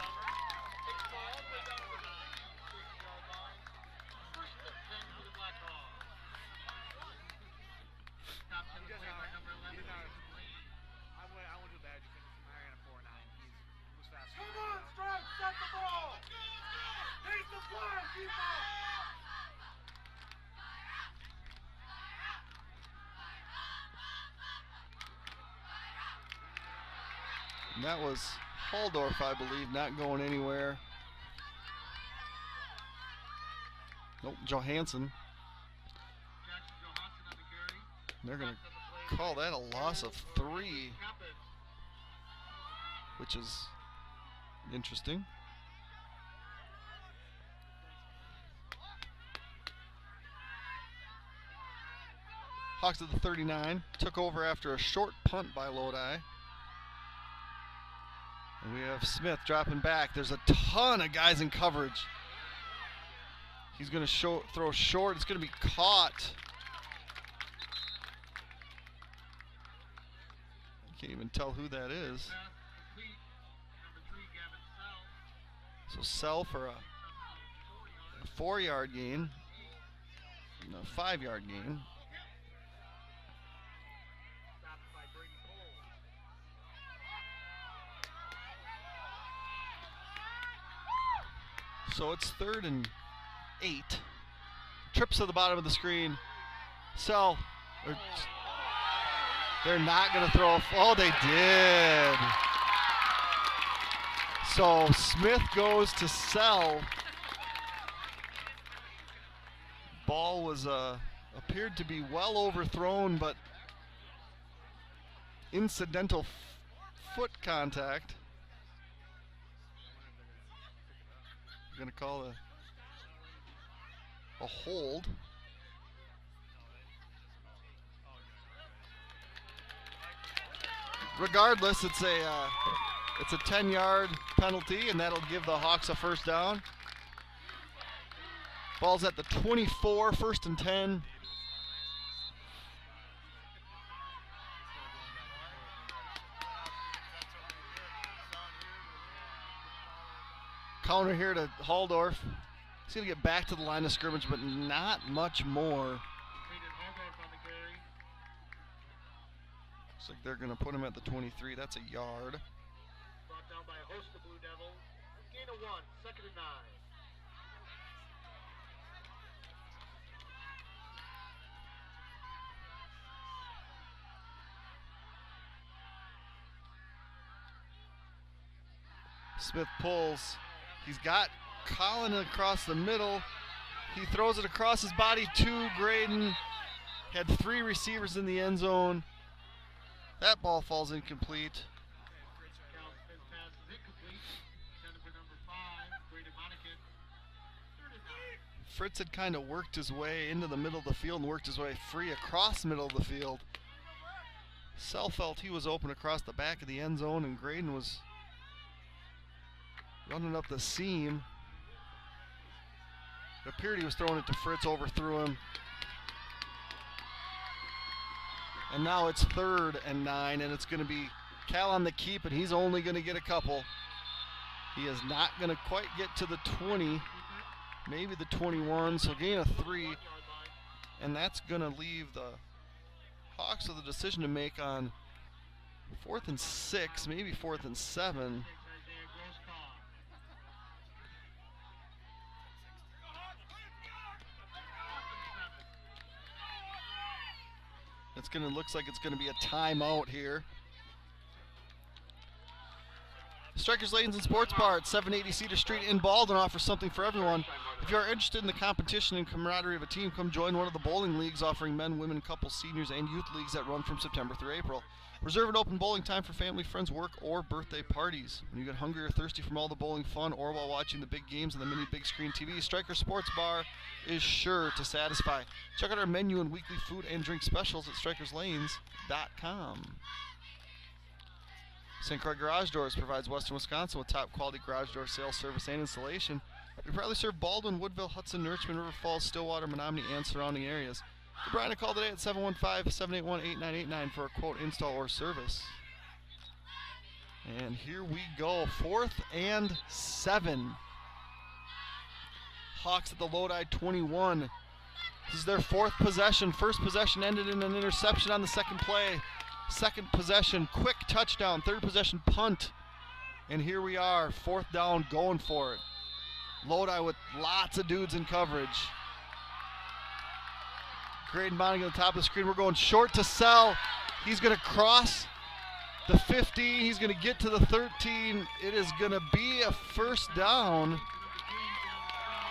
That was Halldorf, I believe, not going anywhere. Nope, Johansson. They're going to call that a loss of 3, which is interesting. Hawks at the 39, took over after a short punt by Lodi. And we have Smith dropping back. There's a ton of guys in coverage. He's going to throw short. It's going to be caught. I can't even tell who that is. So sell for a 4-yard gain. No, 5-yard gain. So it's 3rd and 8. Trips to the bottom of the screen. Sell. They're not going to throw. Oh, they did. So Smith goes to sell. Ball was appeared to be well overthrown, but incidental foot contact. Going to call a hold. Regardless, it's a 10-yard penalty, and that'll give the Hawks a first down. Ball's at the 24, 1st and 10. Counter here to Halldorf. He's going to get back to the line of scrimmage, but not much more. Looks like they're going to put him at the 23. That's a yard. Brought down by a host of Blue Devils. Gain of 1, 2nd and 9. Smith pulls. He's got Collin across the middle. He throws it across his body to Graydon. Had 3 receivers in the end zone. That ball falls incomplete. Fritz had kind of worked his way into the middle of the field and worked his way free across the middle of the field. Sell felt he was open across the back of the end zone, and Graydon was running up the seam. It appeared he was throwing it to Fritz, overthrew him. And now it's 3rd and 9, and it's going to be Cal on the keep, and he's only going to get a couple. He is not going to quite get to the 20, maybe the 21, so gain of 3. And that's going to leave the Hawks with a decision to make on 4th and 6, maybe 4th and 7. Looks like it's going to be a timeout here. Strikers Lanes and Sports Bar at 780 Cedar Street in Baldwin offers something for everyone. If you are interested in the competition and camaraderie of a team, come join one of the bowling leagues offering men, women, couples, seniors, and youth leagues that run from September through April. Reserve an open bowling time for family, friends, work, or birthday parties. When you get hungry or thirsty from all the bowling fun or while watching the big games on the mini big screen TV, Striker Sports Bar is sure to satisfy. Check out our menu and weekly food and drink specials at strikerslanes.com. St. Croix Garage Doors provides Western Wisconsin with top quality garage door sales, service, and installation. We proudly serve Baldwin, Woodville, Hudson, Richmond, River Falls, Stillwater, Menominee, and surrounding areas. Give Brian a call today at 715-781-8989 for a quote, install, or service. And here we go, 4th and 7. Hawks at the Lodi 21. This is their 4th possession. First possession ended in an interception on the second play. Second possession, quick touchdown. Third possession, punt. And here we are, 4th down, going for it. Lodi with lots of dudes in coverage. Graydon Bonning at the top of the screen. We're going short to Sell. He's going to cross the 15. He's going to get to the 13. It is going to be a first down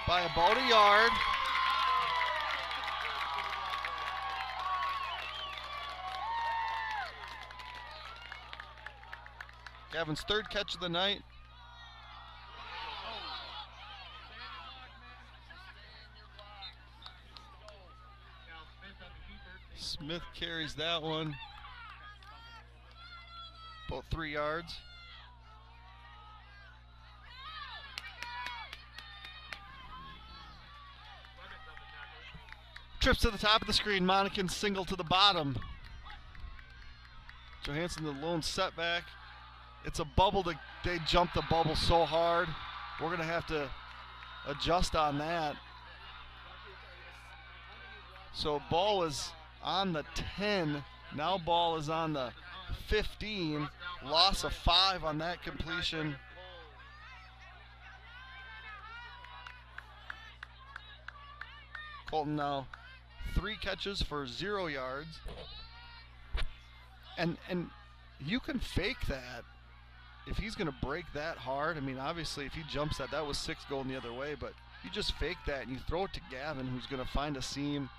by about a yard. Gavin's third catch of the night. Smith carries that one. About 3 yards. Trips to the top of the screen. Monacan single to the bottom. Johansson the lone setback. It's a bubble. They jumped the bubble so hard. We're going to have to adjust on that. So ball is on the 10. Now ball is on the 15. Loss of 5 on that completion. Colton now 3 catches for 0 yards. And you can fake that if he's going to break that hard. I mean, obviously, if he jumps that was 6 going the other way, but you just fake that and you throw it to Gavin, who's going to find a seam.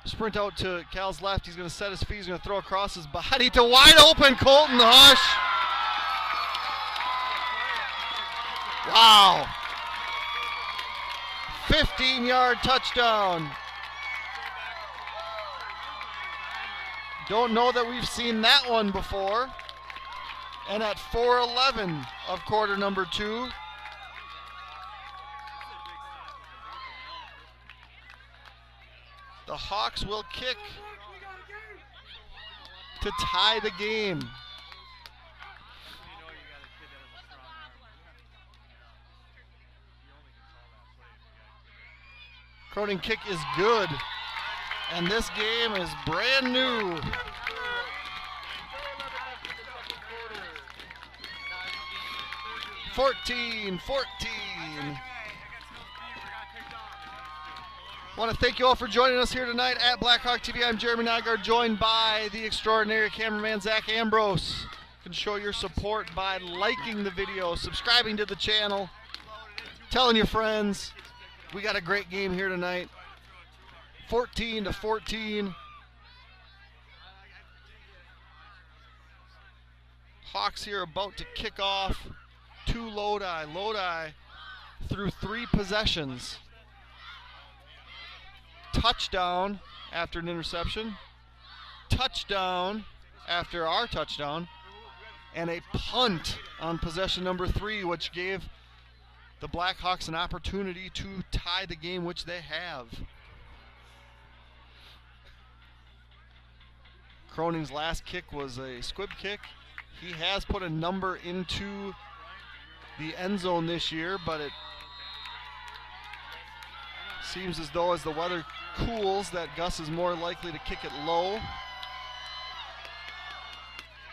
Sprint out to Cal's left. He's going to set his feet. He's going to throw across his body to wide open Colton Hush. Wow. 15-yard touchdown. Don't know that we've seen that one before. And at 4:11 of quarter number 2. The Hawks will kick to tie the game. Cronin kick is good, and this game is brand new. $14-14. I want to thank you all for joining us here tonight at Blackhawk TV. I'm Jeremy Nygaard, joined by the extraordinary cameraman Zach Ambrose. You can show your support by liking the video, subscribing to the channel, telling your friends. We got a great game here tonight. 14-14. Hawks here about to kick off to Lodi. Lodi through 3 possessions. Touchdown after an interception, touchdown after our touchdown, and a punt on possession number 3, which gave the Blackhawks an opportunity to tie the game, which they have. Cronin's last kick was a squib kick. He has put a number into the end zone this year, but it seems as though as the weather cools that Gus is more likely to kick it low.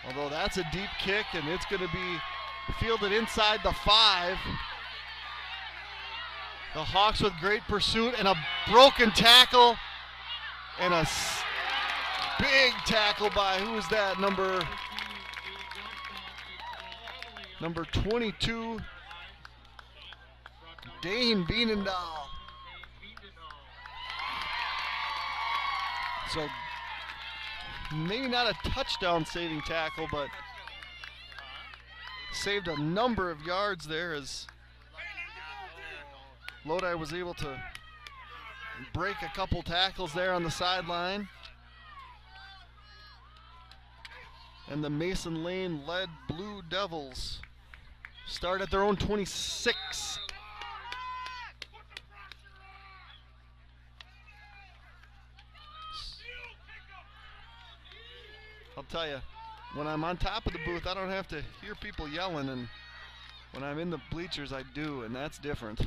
Although that's a deep kick, and it's going to be fielded inside the 5. The Hawks with great pursuit and a broken tackle and a big tackle by, who is that, number 22, Dane Bienendahl. So maybe not a touchdown saving tackle, but saved a number of yards there as Lodi was able to break a couple tackles there on the sideline. And the Mason Lane-led Blue Devils start at their own 26. I'll tell you, when I'm on top of the booth, I don't have to hear people yelling, and when I'm in the bleachers, I do, and that's different.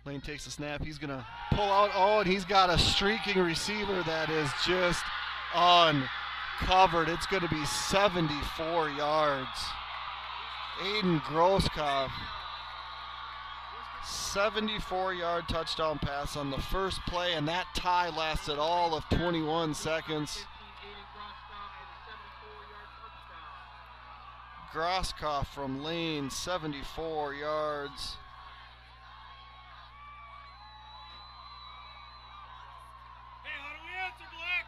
Lane takes a snap. He's going to pull out. Oh, and he's got a streaking receiver that is just uncovered. It's going to be 74 yards. Aiden Grosskopf 74-yard touchdown pass on the first play, and that tie lasted all of 21 seconds. Grosskopf from Lane, 74 yards. Hey, how do we answer, Black?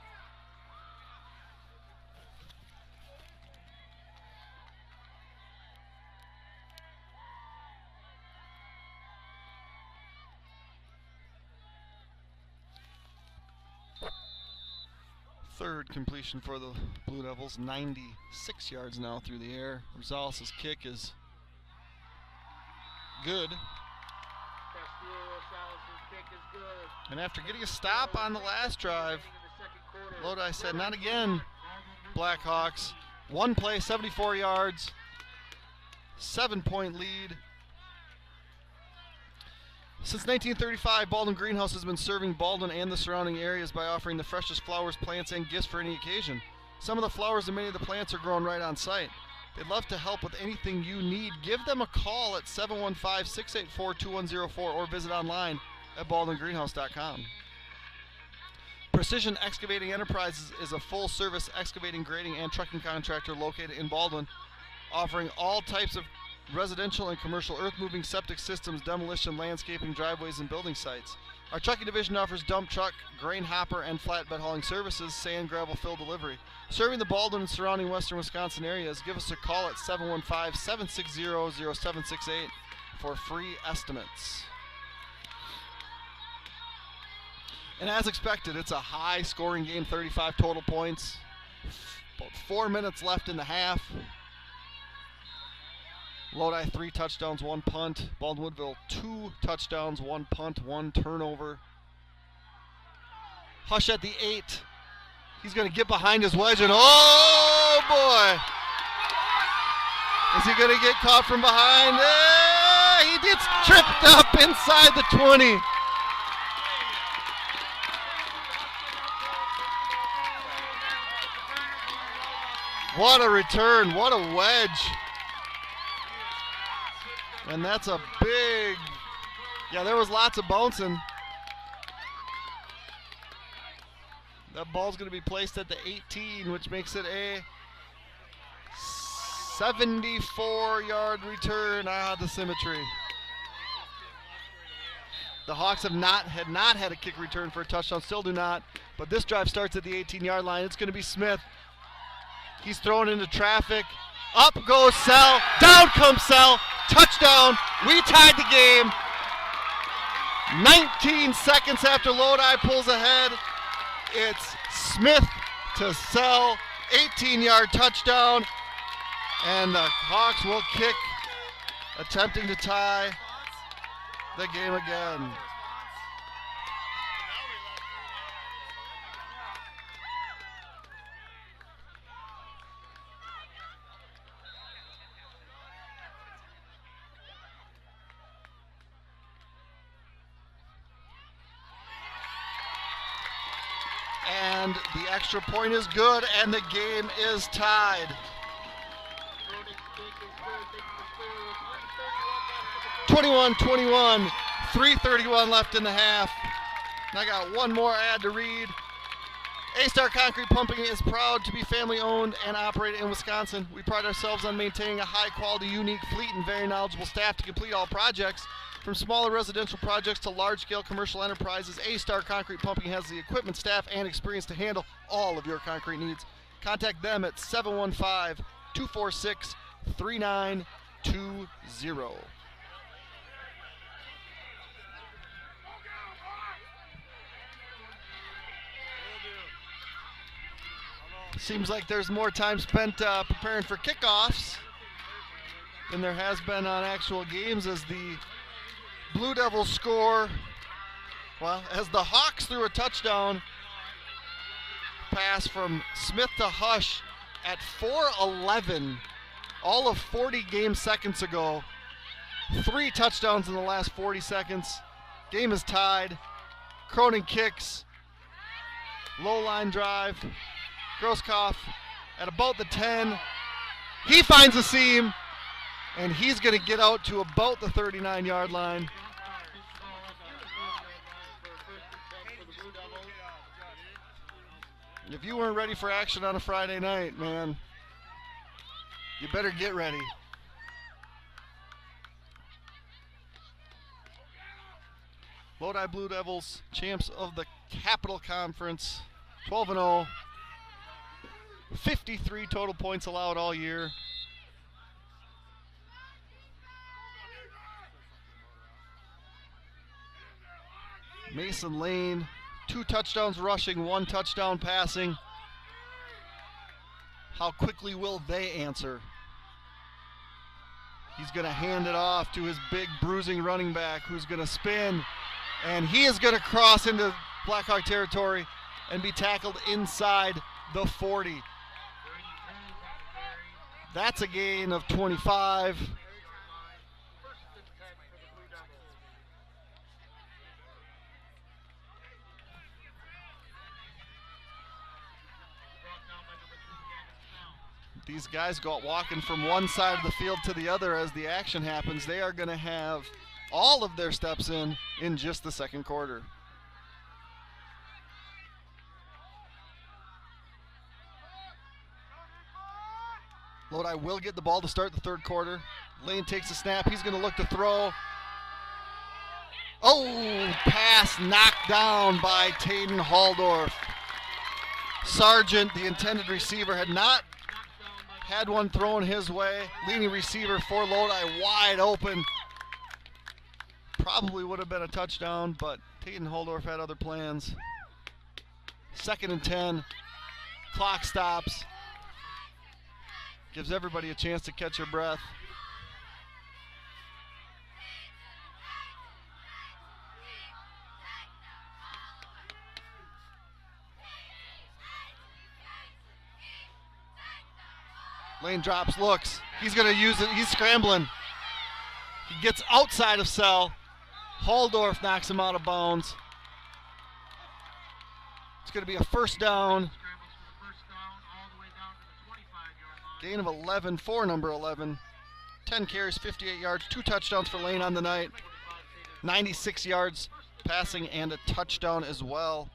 Third completion for the Blue Devils, 96 yards now through the air. Rosales' kick is good. And after getting a stop on the last drive, Lodi said, not again, Blackhawks. One play, 74 yards, 7-point lead. Since 1935, Baldwin Greenhouse has been serving Baldwin and the surrounding areas by offering the freshest flowers, plants, and gifts for any occasion. Some of the flowers and many of the plants are grown right on site. They'd love to help with anything you need. Give them a call at 715-684-2104 or visit online at baldwingreenhouse.com. Precision Excavating Enterprises is a full-service excavating, grading, and trucking contractor located in Baldwin, offering all types of residential and commercial earth-moving, septic systems, demolition, landscaping, driveways, and building sites. Our trucking division offers dump truck, grain hopper, and flatbed hauling services, sand, gravel, fill delivery. Serving the Baldwin and surrounding western Wisconsin areas, give us a call at 715-760-0768 for free estimates. And as expected, it's a high-scoring game, 35 total points. About 4 minutes left in the half. Lodi 3 touchdowns, 1 punt. Baldwin Woodville 2 touchdowns, 1 punt, 1 turnover. Hush at the 8. He's going to get behind his wedge, and oh boy! Is he going to get caught from behind? He gets tripped up inside the 20. What a return, what a wedge. And that's a big, yeah, there was lots of bouncing. That ball's going to be placed at the 18, which makes it a 74-yard return. The symmetry. The Hawks had not had a kick return for a touchdown, still do not. But this drive starts at the 18-yard line. It's going to be Smith. He's thrown into traffic. Up goes Sell. Down comes Sell. Touchdown. We tied the game. 19 seconds after Lodi pulls ahead. It's Smith to Sell. 18-yard touchdown. And the Hawks will kick, attempting to tie the game again. And the extra point is good, and the game is tied. 21-21, 3:31 left in the half. And I got one more ad to read. A-Star Concrete Pumping is proud to be family-owned and operated in Wisconsin. We pride ourselves on maintaining a high-quality, unique fleet and very knowledgeable staff to complete all projects. From smaller residential projects to large-scale commercial enterprises, A-Star Concrete Pumping has the equipment, staff, and experience to handle all of your concrete needs. Contact them at 715-246-3920. Seems like there's more time spent preparing for kickoffs than there has been on actual games, as the Blue Devils score, well, as the Hawks threw a touchdown pass from Smith to Hush at 4:11, all of 40 game seconds ago. 3 touchdowns in the last 40 seconds. Game is tied. Cronin kicks. Low line drive. Grosskopf at about the 10. He finds a seam, and he's going to get out to about the 39-yard line. If you weren't ready for action on a Friday night, man, you better get ready. Lodi Blue Devils, champs of the Capital Conference, 12-0. 53 total points allowed all year. Mason Lane, 2 touchdowns rushing, 1 touchdown passing. How quickly will they answer? He's going to hand it off to his big bruising running back, who's going to spin, and he is going to cross into Blackhawk territory and be tackled inside the 40. That's a gain of 25. These guys go walking from one side of the field to the other as the action happens. They are going to have all of their steps in just the second quarter. Lodi will get the ball to start the third quarter. Lane takes a snap. He's going to look to throw. Oh, pass knocked down by Tayden Haldorf. Sargent, the intended receiver, had one thrown his way. Leading receiver for Lodi wide open. Probably would have been a touchdown, but Tayden Haldorf had other plans. 2nd and 10. Clock stops. Gives everybody a chance to catch their breath. Lane drops, looks. He's going to use it. He's scrambling. He gets outside of cell. Haldorf knocks him out of bounds. It's going to be a first down. Gain of 11 for number 11. 10 carries, 58 yards, 2 touchdowns for Lane on the night. 96 yards passing and a touchdown as well.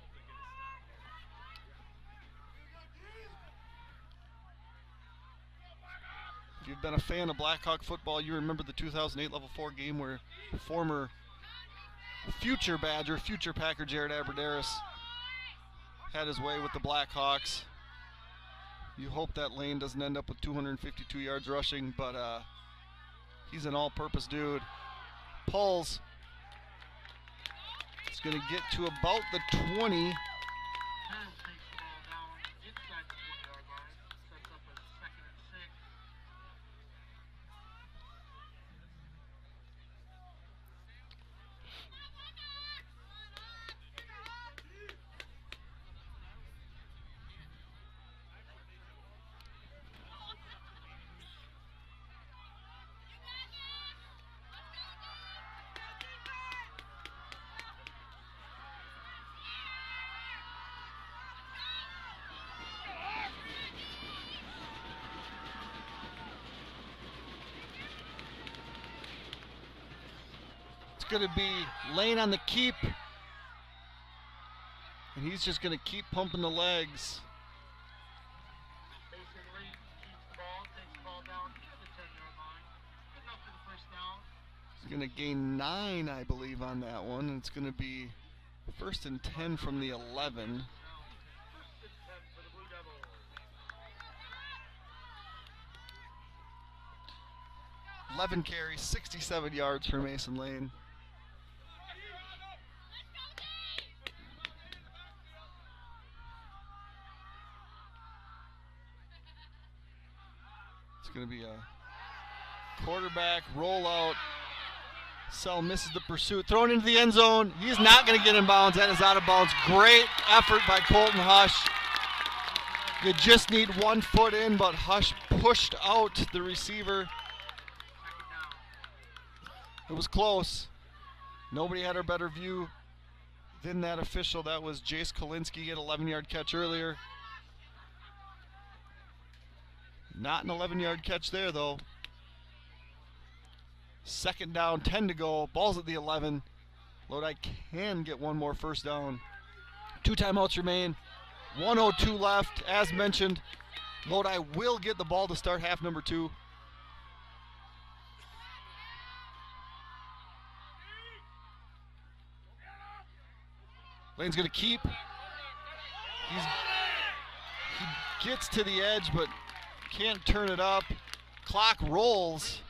If you've been a fan of Blackhawk football, you remember the 2008 Level 4 game where former future Badger, future Packer Jared Aberderis had his way with the Blackhawks. You hope that Lane doesn't end up with 252 yards rushing, but he's an all-purpose dude. Pulls. It's going to get to about the 20. Going to be Lane on the keep, and he's just going to keep pumping the legs. He's going to gain 9, I believe, on that one, and it's going to be 1st and 10 from the 11. Carries, 67 yards for Mason Lane. Going to be a quarterback rollout. Sell misses the pursuit. Thrown into the end zone. He's not going to get in bounds. That is out of bounds. Great effort by Colton Hush. You just need 1 foot in, but Hush pushed out the receiver. It was close. Nobody had a better view than that official. That was Jace Kolinsky. He had an 11-yard catch earlier. Not an 11-yard catch there, though. 2nd down, 10 to go. Ball's at the 11. Lodi can get one more first down. 2 timeouts remain. 1:02 left. As mentioned, Lodi will get the ball to start half number 2. Lane's going to keep. He gets to the edge, but can't turn it up. Clock rolls.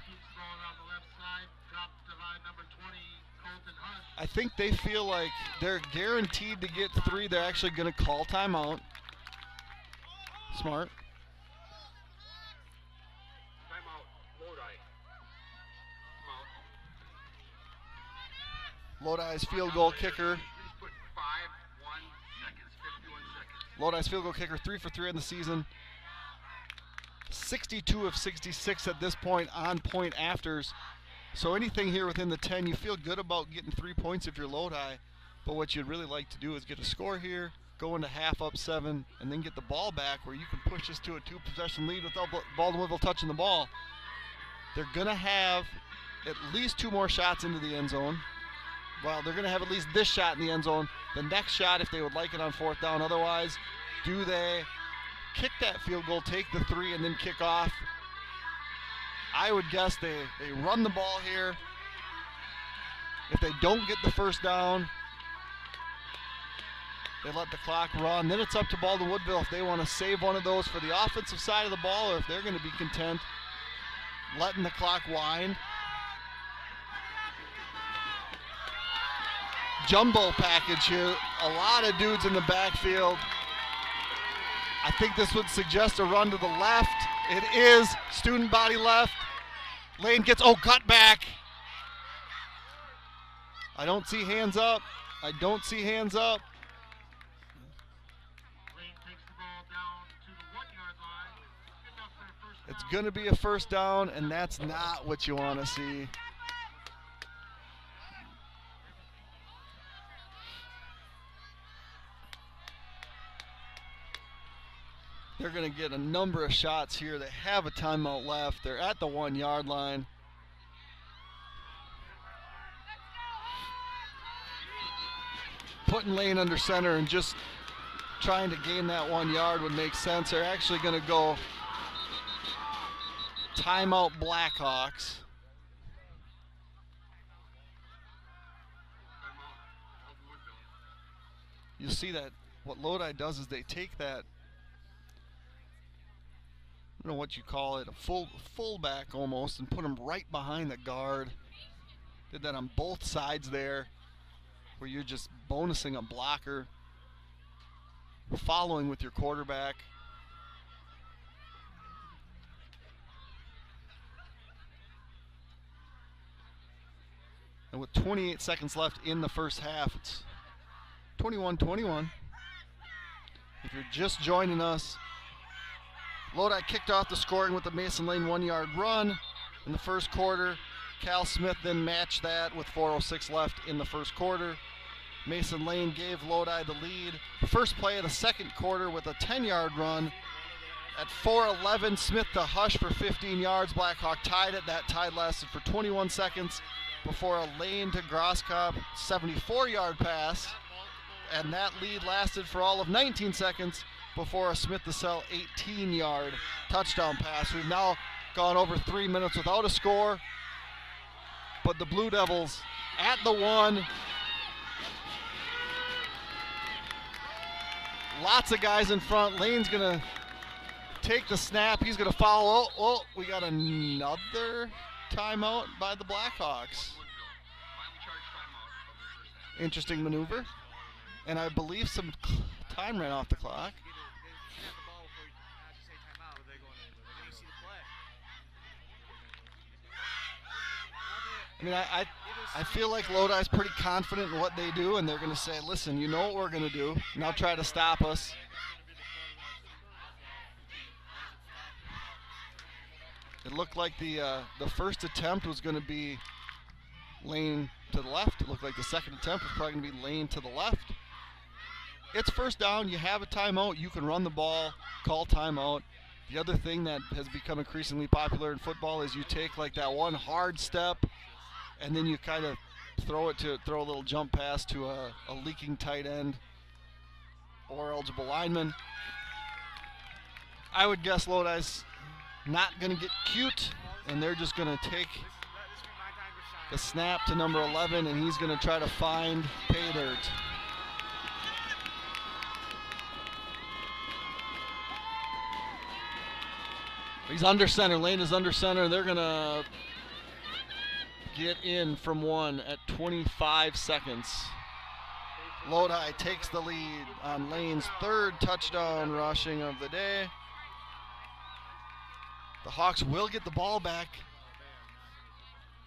I think they feel like they're guaranteed to get 3. They're actually going to call timeout. Smart. Timeout, Lodi. Lodi's field goal kicker. Please put 51 seconds. Lodi's field goal kicker, 3 for 3 in the season. 62 of 66 at this point on point afters. So anything here within the 10, you feel good about getting 3 points if you're Lodi. But what you'd really like to do is get a score here, go into half up 7, and then get the ball back where you can push this to a 2-possession lead without Baldwinville touching the ball. They're going to have at least 2 more shots into the end zone. Well, they're going to have at least this shot in the end zone. The next shot, if they would like it on 4th down. Otherwise, do they kick that field goal, take the 3, and then kick off? I would guess they run the ball here. If they don't get the first down, they let the clock run. Then it's up to Baldwin-Woodville if they want to save one of those for the offensive side of the ball, or if they're going to be content letting the clock wind. Jumbo package here. A lot of dudes in the backfield. I think this would suggest a run to the left. It is student body left. Lane gets, cut back. I don't see hands up. Lane takes the ball down to the 1-yard line. Enough for a first down. It's going to be a first down, and that's not what you want to see. They're going to get a number of shots here. They have a timeout left. They're at the 1-yard line. Putting Lane under center and just trying to gain that 1 yard would make sense. They're actually going to go timeout Blackhawks. You see that what Lodi does is they take that, I don't know what you call it, a fullback almost, and put him right behind the guard. Did that on both sides there, where you're just bonusing a blocker, following with your quarterback. And with 28 seconds left in the first half, it's 21-21. If you're just joining us, Lodi kicked off the scoring with the Mason Lane 1-yard run in the first quarter. Cal Smith then matched that with 4:06 left in the first quarter. Mason Lane gave Lodi the lead. The first play of the second quarter with a 10-yard run. At 4:11, Smith to Hush for 15 yards. Blackhawk tied it. That tie lasted for 21 seconds before a Lane to Grosskopf 74-yard pass. And that lead lasted for all of 19 seconds before a Smith to Sell 18-yard touchdown pass. We've now gone over 3 minutes without a score, but the Blue Devils at the 1. Lots of guys in front. Lane's going to take the snap. He's going to follow. Oh, we got another timeout by the Blackhawks. Interesting maneuver. And I believe some time ran off the clock. I mean, I feel like Lodi's pretty confident in what they do, and they're going to say, listen, you know what we're going to do. Now try to stop us. It looked like the first attempt was going to be Lane to the left. It looked like the second attempt was probably going to be Lane to the left. It's first down. You have a timeout. You can run the ball, call timeout. The other thing that has become increasingly popular in football is you take like that one hard step, and then you kind of throw a little jump pass to a leaking tight end 4 eligible linemen. I would guess Lodi's not going to get cute, and they're just going to take the snap to number 11, and he's going to try to find pay dirt. He's under center. Lane is under center. They're going to get in from 1 at 25 seconds. Lodi takes the lead on Lane's 3rd touchdown rushing of the day. The Hawks will get the ball back,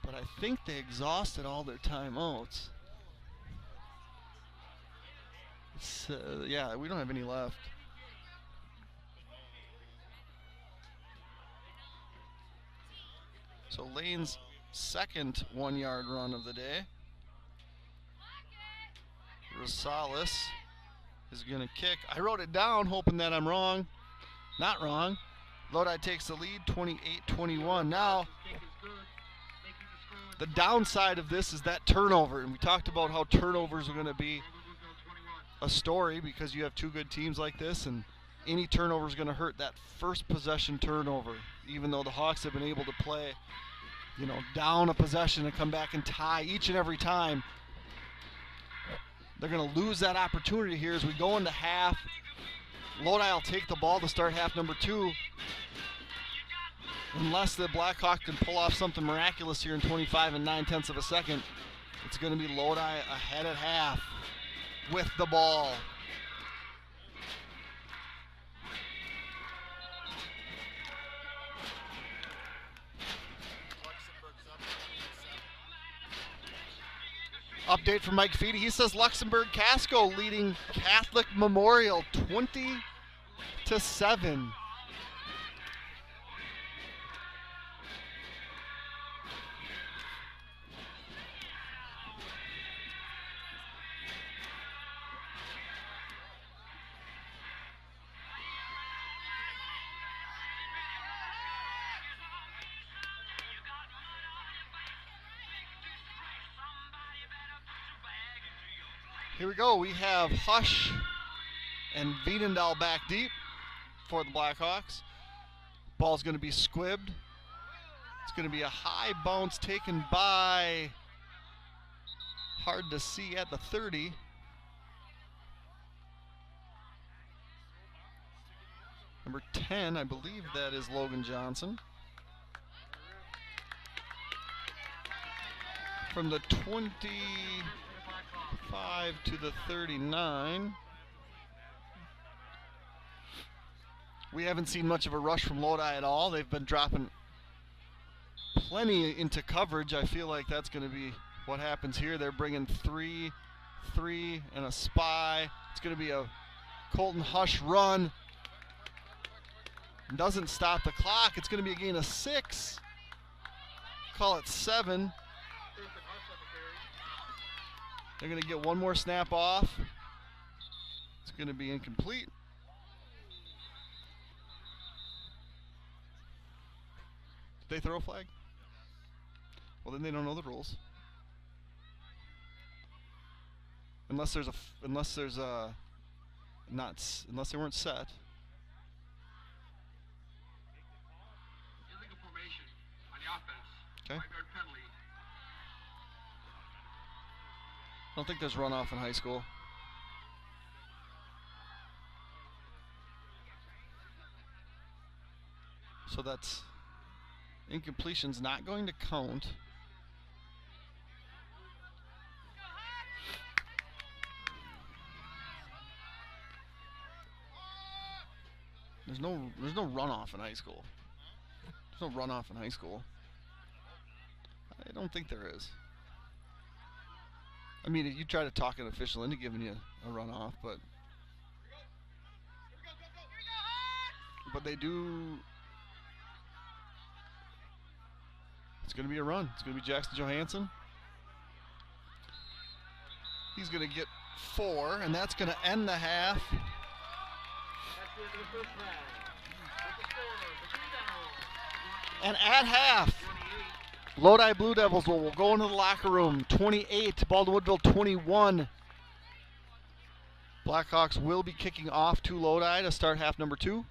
but I think they exhausted all their timeouts. Yeah, we don't have any left. So Lane's 2nd 1-yard run of the day. Rosales is going to kick. I wrote it down hoping that I'm wrong. Not wrong. Lodi takes the lead 28-21. Now, the downside of this is that turnover. And we talked about how turnovers are going to be a story because you have 2 good teams like this, and any turnover is going to hurt that first possession turnover. Even though the Hawks have been able to play, down a possession and come back and tie each and every time, they're going to lose that opportunity here as we go into half. Lodi will take the ball to start half number 2. Unless the Blackhawks can pull off something miraculous here in 25 9/10 of a second, it's going to be Lodi ahead at half with the ball. Update from Mike Feedy. He says Luxembourg Casco leading Catholic Memorial 20-7. Here we go. We have Hush and Wiedendahl back deep for the Blackhawks. Ball's going to be squibbed. It's going to be a high bounce taken by, hard to see, at the 30. Number 10, I believe that is Logan Johnson. From the 25 to the 39. We haven't seen much of a rush from Lodi at all. They've been dropping plenty into coverage. I feel like that's going to be what happens here. They're bringing 3, and a spy. It's going to be a Colton Hush run. Doesn't stop the clock. It's going to be a gain of 6. Call it 7. They're going to get one more snap off. It's going to be incomplete. Did they throw a flag? Well, then they don't know the rules. Unless they weren't set. Illegal formation on the offense. Okay. 5-yard penalty. I don't think there's runoff in high school. So that's incompletion's not going to count. There's no runoff in high school. There's no runoff in high school. I don't think there is. I mean, if you try to talk an official into giving you a runoff, but they do. It's going to be a run. It's going to be Jackson Johansson. He's going to get 4, and that's going to end the half. And at half, Lodi Blue Devils will go into the locker room. 28, Baldwin Woodville 21. Blackhawks will be kicking off to Lodi to start half number 2.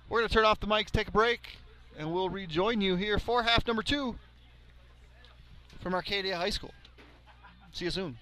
We're going to turn off the mics, take a break, and we'll rejoin you here for half number 2 from Arcadia High School. See you soon.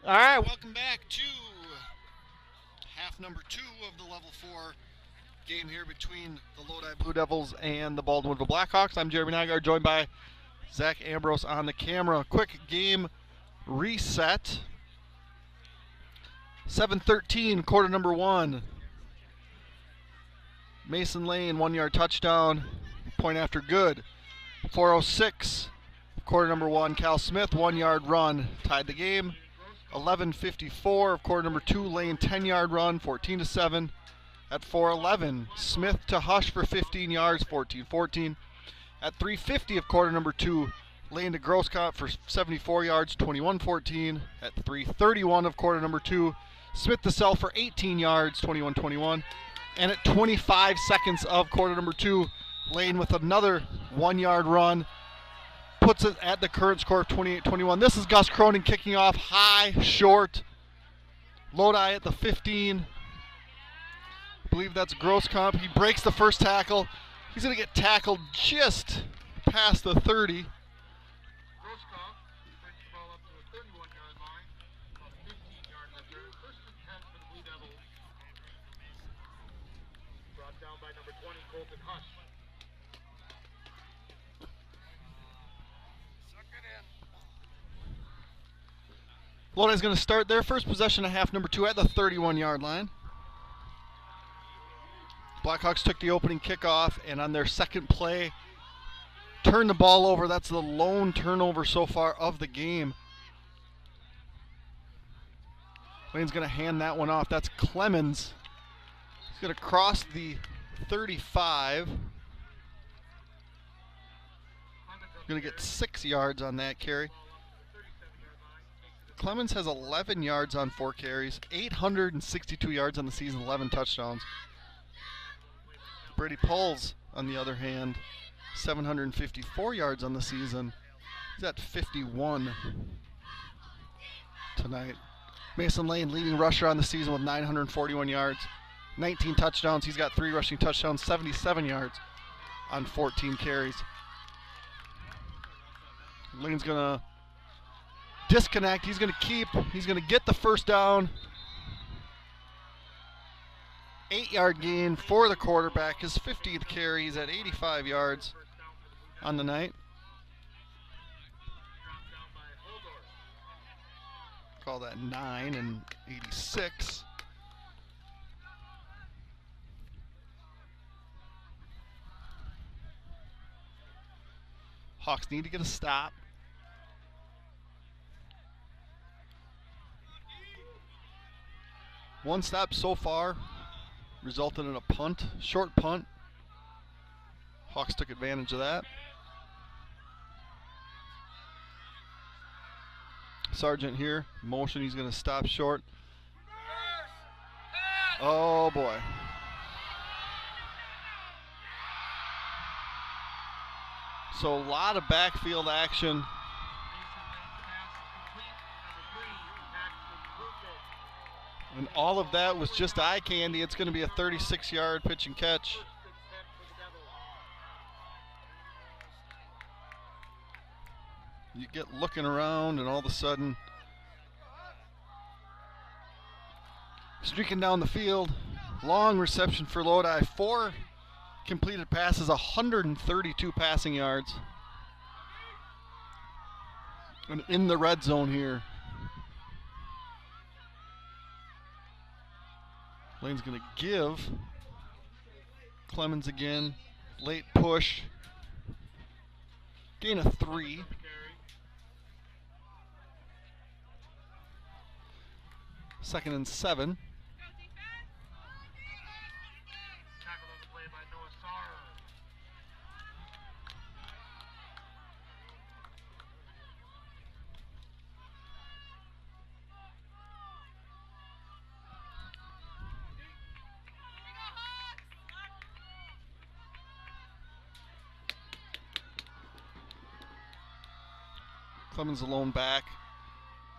All right, welcome back to half number 2 of the level 4 game here between the Lodi Blue Devils and the Baldwinville Blackhawks. I'm Jeremy Nygaard, joined by Zach Ambrose on the camera. Quick game reset. 7:13, quarter number 1. Mason Lane, 1-yard touchdown, point after good. 4:06, quarter number 1. Cal Smith, 1-yard run, tied the game. 11:54 of quarter number 2. Lane, 10-yard run, 14-7. At 4:11, Smith to Hush for 15 yards, 14-14. At 3:50 of quarter number 2, Lane to Grosscott for 74 yards, 21-14. At 3:31 of quarter number 2, Smith to Sell for 18 yards, 21-21. And at 25 seconds of quarter number 2, Lane with another 1-yard run puts it at the current score of 28-21. This is Gus Cronin kicking off high, short. Lodi at the 15. I believe that's Grosskamp. He breaks the first tackle. He's going to get tackled just past the 30. Grosskamp brings the ball up to the 31-yard line, about a 15-yard return. First and 10 for the Blue Devils. Brought down by number 20, Colton Hush. Lodi's going to start their first possession of half number 2 at the 31-yard line. Blackhawks took the opening kickoff, and on their second play, turned the ball over. That's the lone turnover so far of the game. Lane's going to hand that one off. That's Clemens. He's going to cross the 35. Going to get 6 yards on that carry. Clemens has 11 yards on 4 carries, 862 yards on the season, 11 touchdowns. Brady Pulls, on the other hand, 754 yards on the season. He's at 51 tonight. Mason Lane, leading rusher on the season with 941 yards, 19 touchdowns. He's got 3 rushing touchdowns, 77 yards on 14 carries. Lane's going to disconnect. He's going to get the first down. 8-yard gain for the quarterback. His 50th carry. He's at 85 yards on the night. Call that 9 and 86. Hawks need to get a stop. One stop so far resulted in a punt, short punt. Hawks took advantage of that. Sargent here, motion, he's going to stop short. Oh boy. So a lot of backfield action. And all of that was just eye candy. It's going to be a 36-yard pitch and catch. You get looking around, and all of a sudden, streaking down the field, long reception for Lodi. 4 completed passes, 132 passing yards. And in the red zone here. Lane's going to give. Clemens again. Late push. Gain of 3. Second and 7. Tackle on the play by Noah Sarr. Clemens alone back.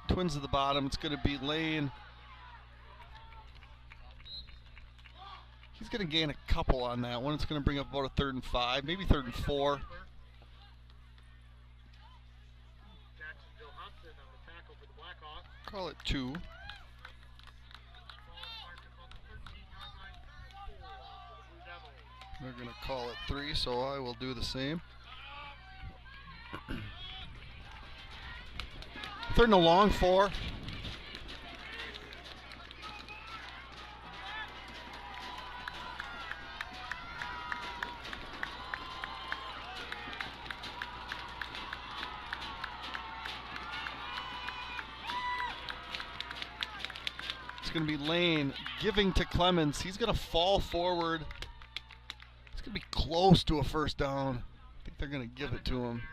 Twins at the bottom. It's going to be Lane. He's going to gain a couple on that one. It's going to bring up about a 3rd and 5, maybe 3rd and 4. Call it 2. They're going to call it 3, so I will do the same. 3rd and a long 4. It's going to be Lane giving to Clemens. He's going to fall forward. It's going to be close to a first down. I think they're going to give it to him.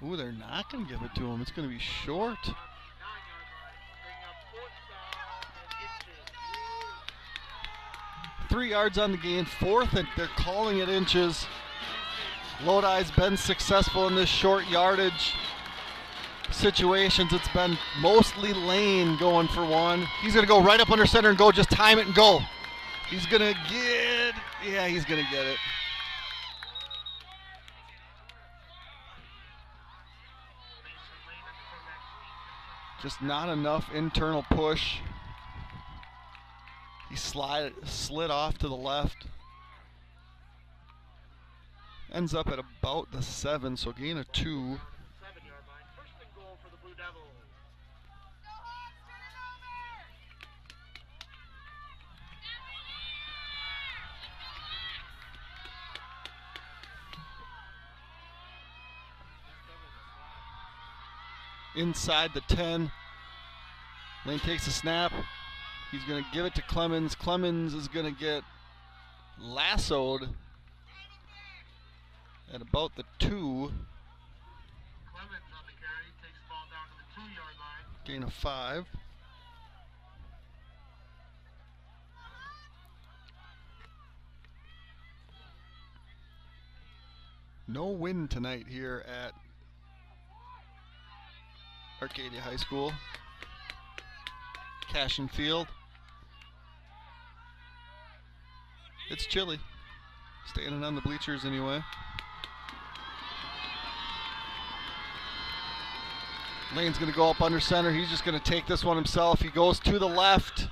Ooh, they're not going to give it to him. It's going to be short. 3 yards on the gain. 4th, and they're calling it inches. Lodi's been successful in this short yardage situations. It's been mostly Lane going for 1. He's going to go right up under center and go. Just time it and go. He's going to get, yeah, he's going to get it. Just not enough internal push. He slid off to the left. Ends up at about the 7, so gain of 2. 7-yard line. First and goal for the Blue Devils. Inside the 10. Lane takes a snap. He's going to give it to Clemens. Clemens is going to get lassoed at about the 2. Clemens on the carry, takes the ball down to the 2-yard line. Gain of 5. No wind tonight here at Arcadia High School. Cashin Field. It's chilly. Standing on the bleachers anyway. Lane's going to go up under center. He's just going to take this one himself. He goes to the left.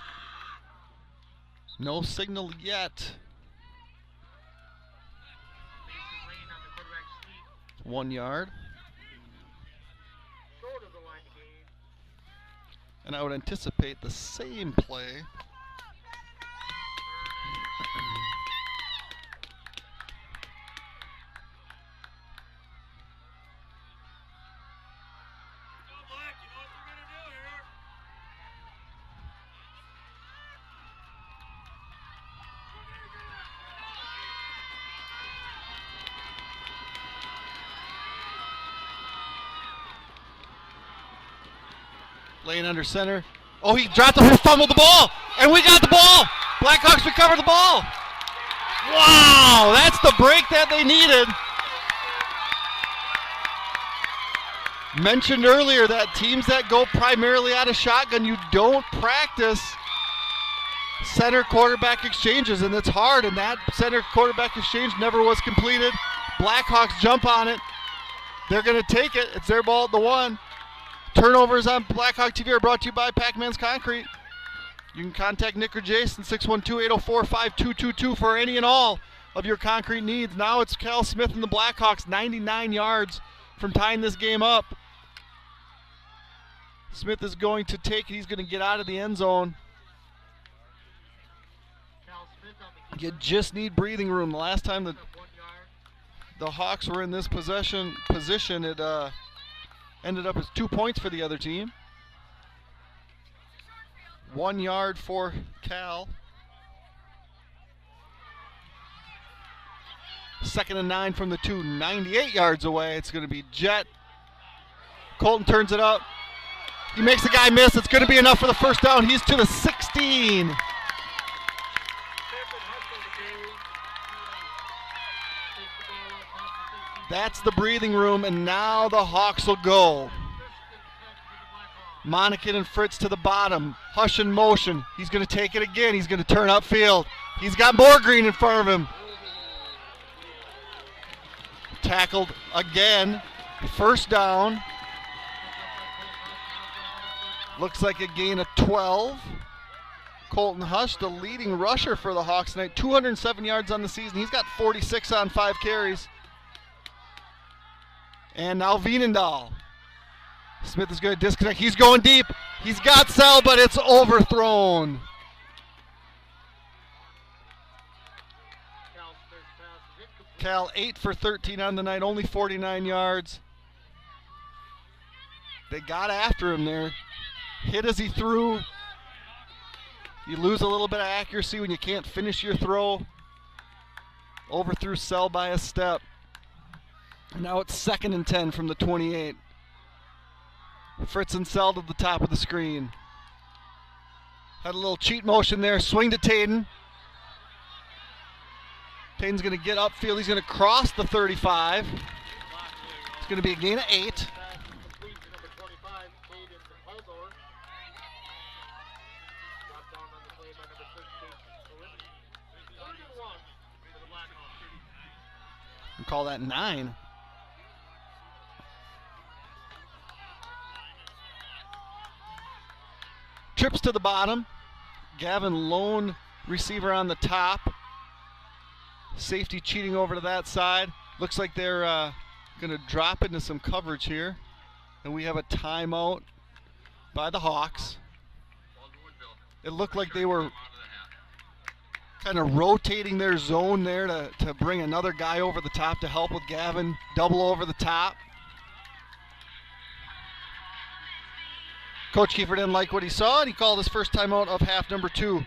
No signal yet. 1 yard. Short of the line to gain. And I would anticipate the same play. Lane under center. Oh, he fumbled the ball, and we got the ball. Blackhawks recover the ball. Wow, that's the break that they needed. Mentioned earlier that teams that go primarily out of shotgun, you don't practice center quarterback exchanges, and it's hard, and that center quarterback exchange never was completed. Blackhawks jump on it. They're going to take it. It's their ball at the 1. Turnovers on Blackhawk TV are brought to you by Pac-Man's Concrete. You can contact Nick or Jason, 612-804-5222 for any and all of your concrete needs. Now it's Cal Smith and the Blackhawks, 99 yards from tying this game up. Smith is going to take it. He's going to get out of the end zone. You just need breathing room. The last time the Hawks were in this position, it ended up as 2 points for the other team. 1 yard for Cal. 2nd and 9 from the 2, 98 yards away. It's going to be Jet. Colton turns it up. He makes the guy miss. It's going to be enough for the first down. He's to the 16. That's the breathing room, and now the Hawks will go. Monacan and Fritz to the bottom. Hush in motion. He's going to take it again. He's going to turn upfield. He's got more green in front of him. Tackled again. First down. Looks like a gain of 12. Colton Hush, the leading rusher for the Hawks tonight, 207 yards on the season. He's got 46 on 5 carries. And now Veenendahl. Smith is going to disconnect. He's going deep. He's got Sell, but it's overthrown. Cal 8 for 13 on the night, only 49 yards. They got after him there. Hit as he threw. You lose a little bit of accuracy when you can't finish your throw. Overthrew Sell by a step. Now it's 2nd and 10 from the 28. Fritz and Sell to the top of the screen. Had a little cheat motion there. Swing to Tayden. Tayden's going to get upfield. He's going to cross the 35. It's going to be a gain of 8. We call that 9. Trips to the bottom. Gavin lone receiver on the top. Safety cheating over to that side. Looks like they're going to drop into some coverage here. And we have a timeout by the Hawks. It looked like they were kind of rotating their zone there to bring another guy over the top to help with Gavin. Double over the top. Coach Kiefer didn't like what he saw, and he called his first timeout of half number 2.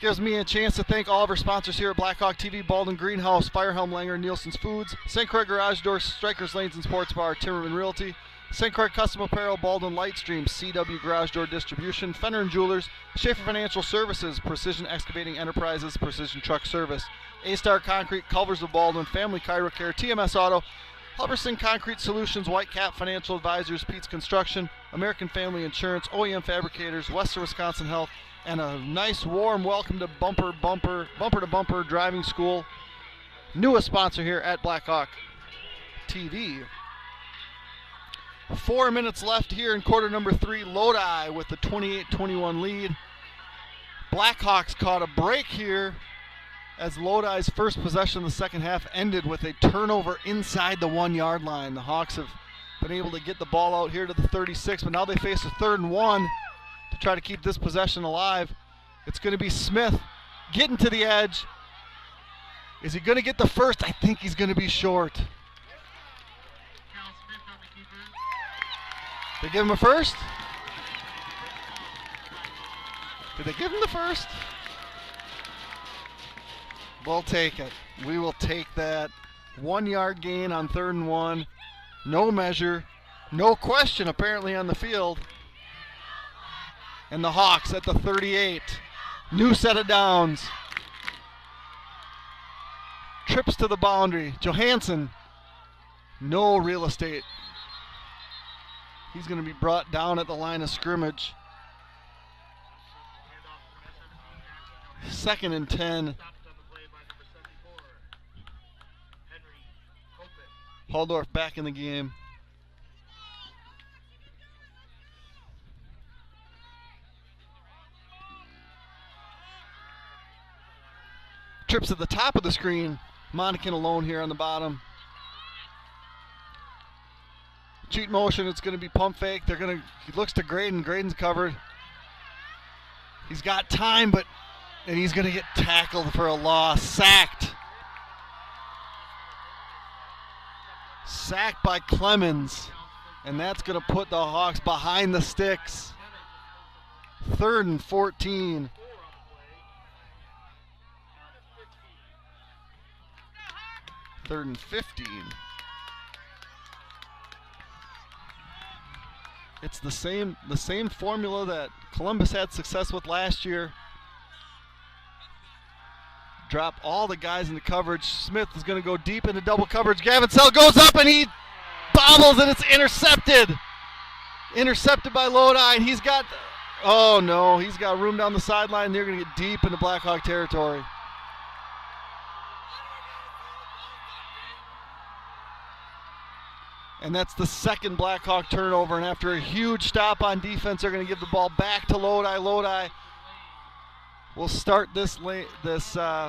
Gives me a chance to thank all of our sponsors here at Blackhawk TV, Baldwin Greenhouse, Firehelm Langer, Nielsen's Foods, St. Croix Garage Doors, Strikers Lanes and Sports Bar, Timmerman Realty, St. Croix Custom Apparel, Baldwin Lightstream, CW Garage Door Distribution, Fenner and Jewelers, Schaefer Financial Services, Precision Excavating Enterprises, Precision Truck Service, A-Star Concrete, Culvers of Baldwin, Family Chiro Care, TMS Auto, Hubbardson Concrete Solutions, Whitecap Financial Advisors, Pete's Construction, American Family Insurance, OEM Fabricators, Western Wisconsin Health, and a nice warm welcome to Bumper to Bumper Driving School, newest sponsor here at Blackhawk TV. 4 minutes left here in quarter number 3. Lodi with the 28-21 lead. Blackhawks caught a break here as Lodi's first possession of the second half ended with a turnover inside the 1-yard line. The Hawks have been able to get the ball out here to the 36, but now they face a 3rd and 1 to try to keep this possession alive. It's going to be Smith getting to the edge. Is he going to get the first? I think he's going to be short. They give him a first? Did they give him the first? We'll take it. We will take that. 1-yard gain on 3rd and 1. No measure. No question apparently on the field. And the Hawks at the 38. New set of downs. Trips to the boundary. Johansson. No real estate. He's going to be brought down at the line of scrimmage. 2nd and 10. Haldorf back in the game. Trips at the top of the screen. Monacan alone here on the bottom. Cheat motion, it's going to be pump fake. He looks to Graydon. Graydon's covered. He's got time, and he's going to get tackled for a loss. Sacked. Sacked by Clemens. And that's going to put the Hawks behind the sticks. 3rd and 14. Third and 15. It's the same formula that Columbus had success with last year. Drop all the guys into coverage. Smith is going to go deep into double coverage. Gavin Sell goes up and he bobbles and it's intercepted. Intercepted by Lodi, and he's got room down the sideline. They're going to get deep into Blackhawk territory. And that's the second Blackhawk turnover. And after a huge stop on defense, they're going to give the ball back to Lodi. Lodi will start this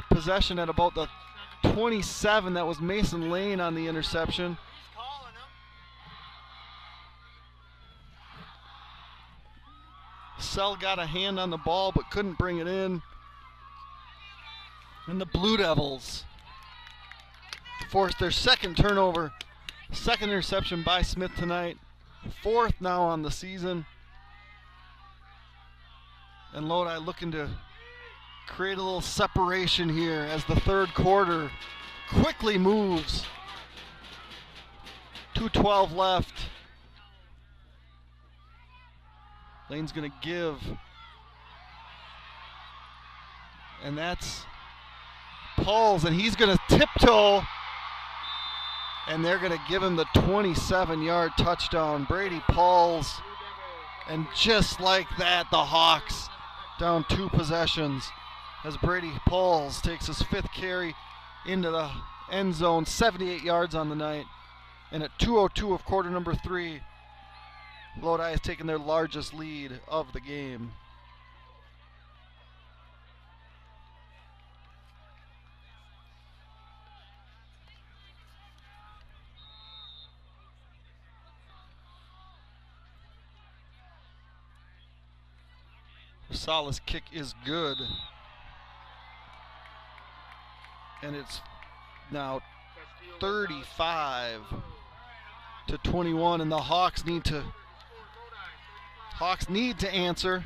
possession at about the 27. That was Mason Lane on the interception. Sell got a hand on the ball but couldn't bring it in. And the Blue Devils forced their second turnover. Second interception by Smith tonight. Fourth now on the season. And Lodi looking to create a little separation here as the third quarter quickly moves. 2:12 left. Lane's going to give. And that's Pauls, and he's going to tiptoe. And they're going to give him the 27-yard touchdown. Brady Pauls. And just like that, the Hawks down 2 possessions as Brady Pauls takes his 5th carry into the end zone, 78 yards on the night. And at 2:02 of quarter number 3, Lodi has taken their largest lead of the game. Salas' kick is good. And it's now 35-21, and the Hawks need to answer.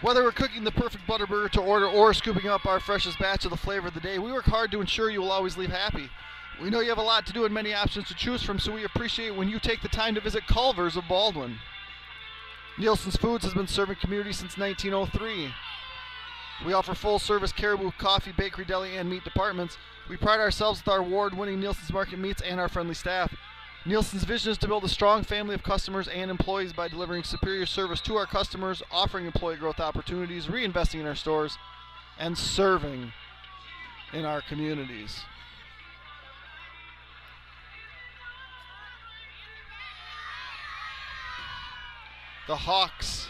Whether we're cooking the perfect Butterburger to order or scooping up our freshest batch of the flavor of the day, we work hard to ensure you will always leave happy. We know you have a lot to do and many options to choose from, so we appreciate when you take the time to visit Culver's of Baldwin. Nielsen's Foods has been serving community since 1903. We offer full-service caribou, coffee, bakery, deli, and meat departments. We pride ourselves with our award-winning Nielsen's Market Meats and our friendly staff. Nielsen's vision is to build a strong family of customers and employees by delivering superior service to our customers, offering employee growth opportunities, reinvesting in our stores, and serving in our communities. The Hawks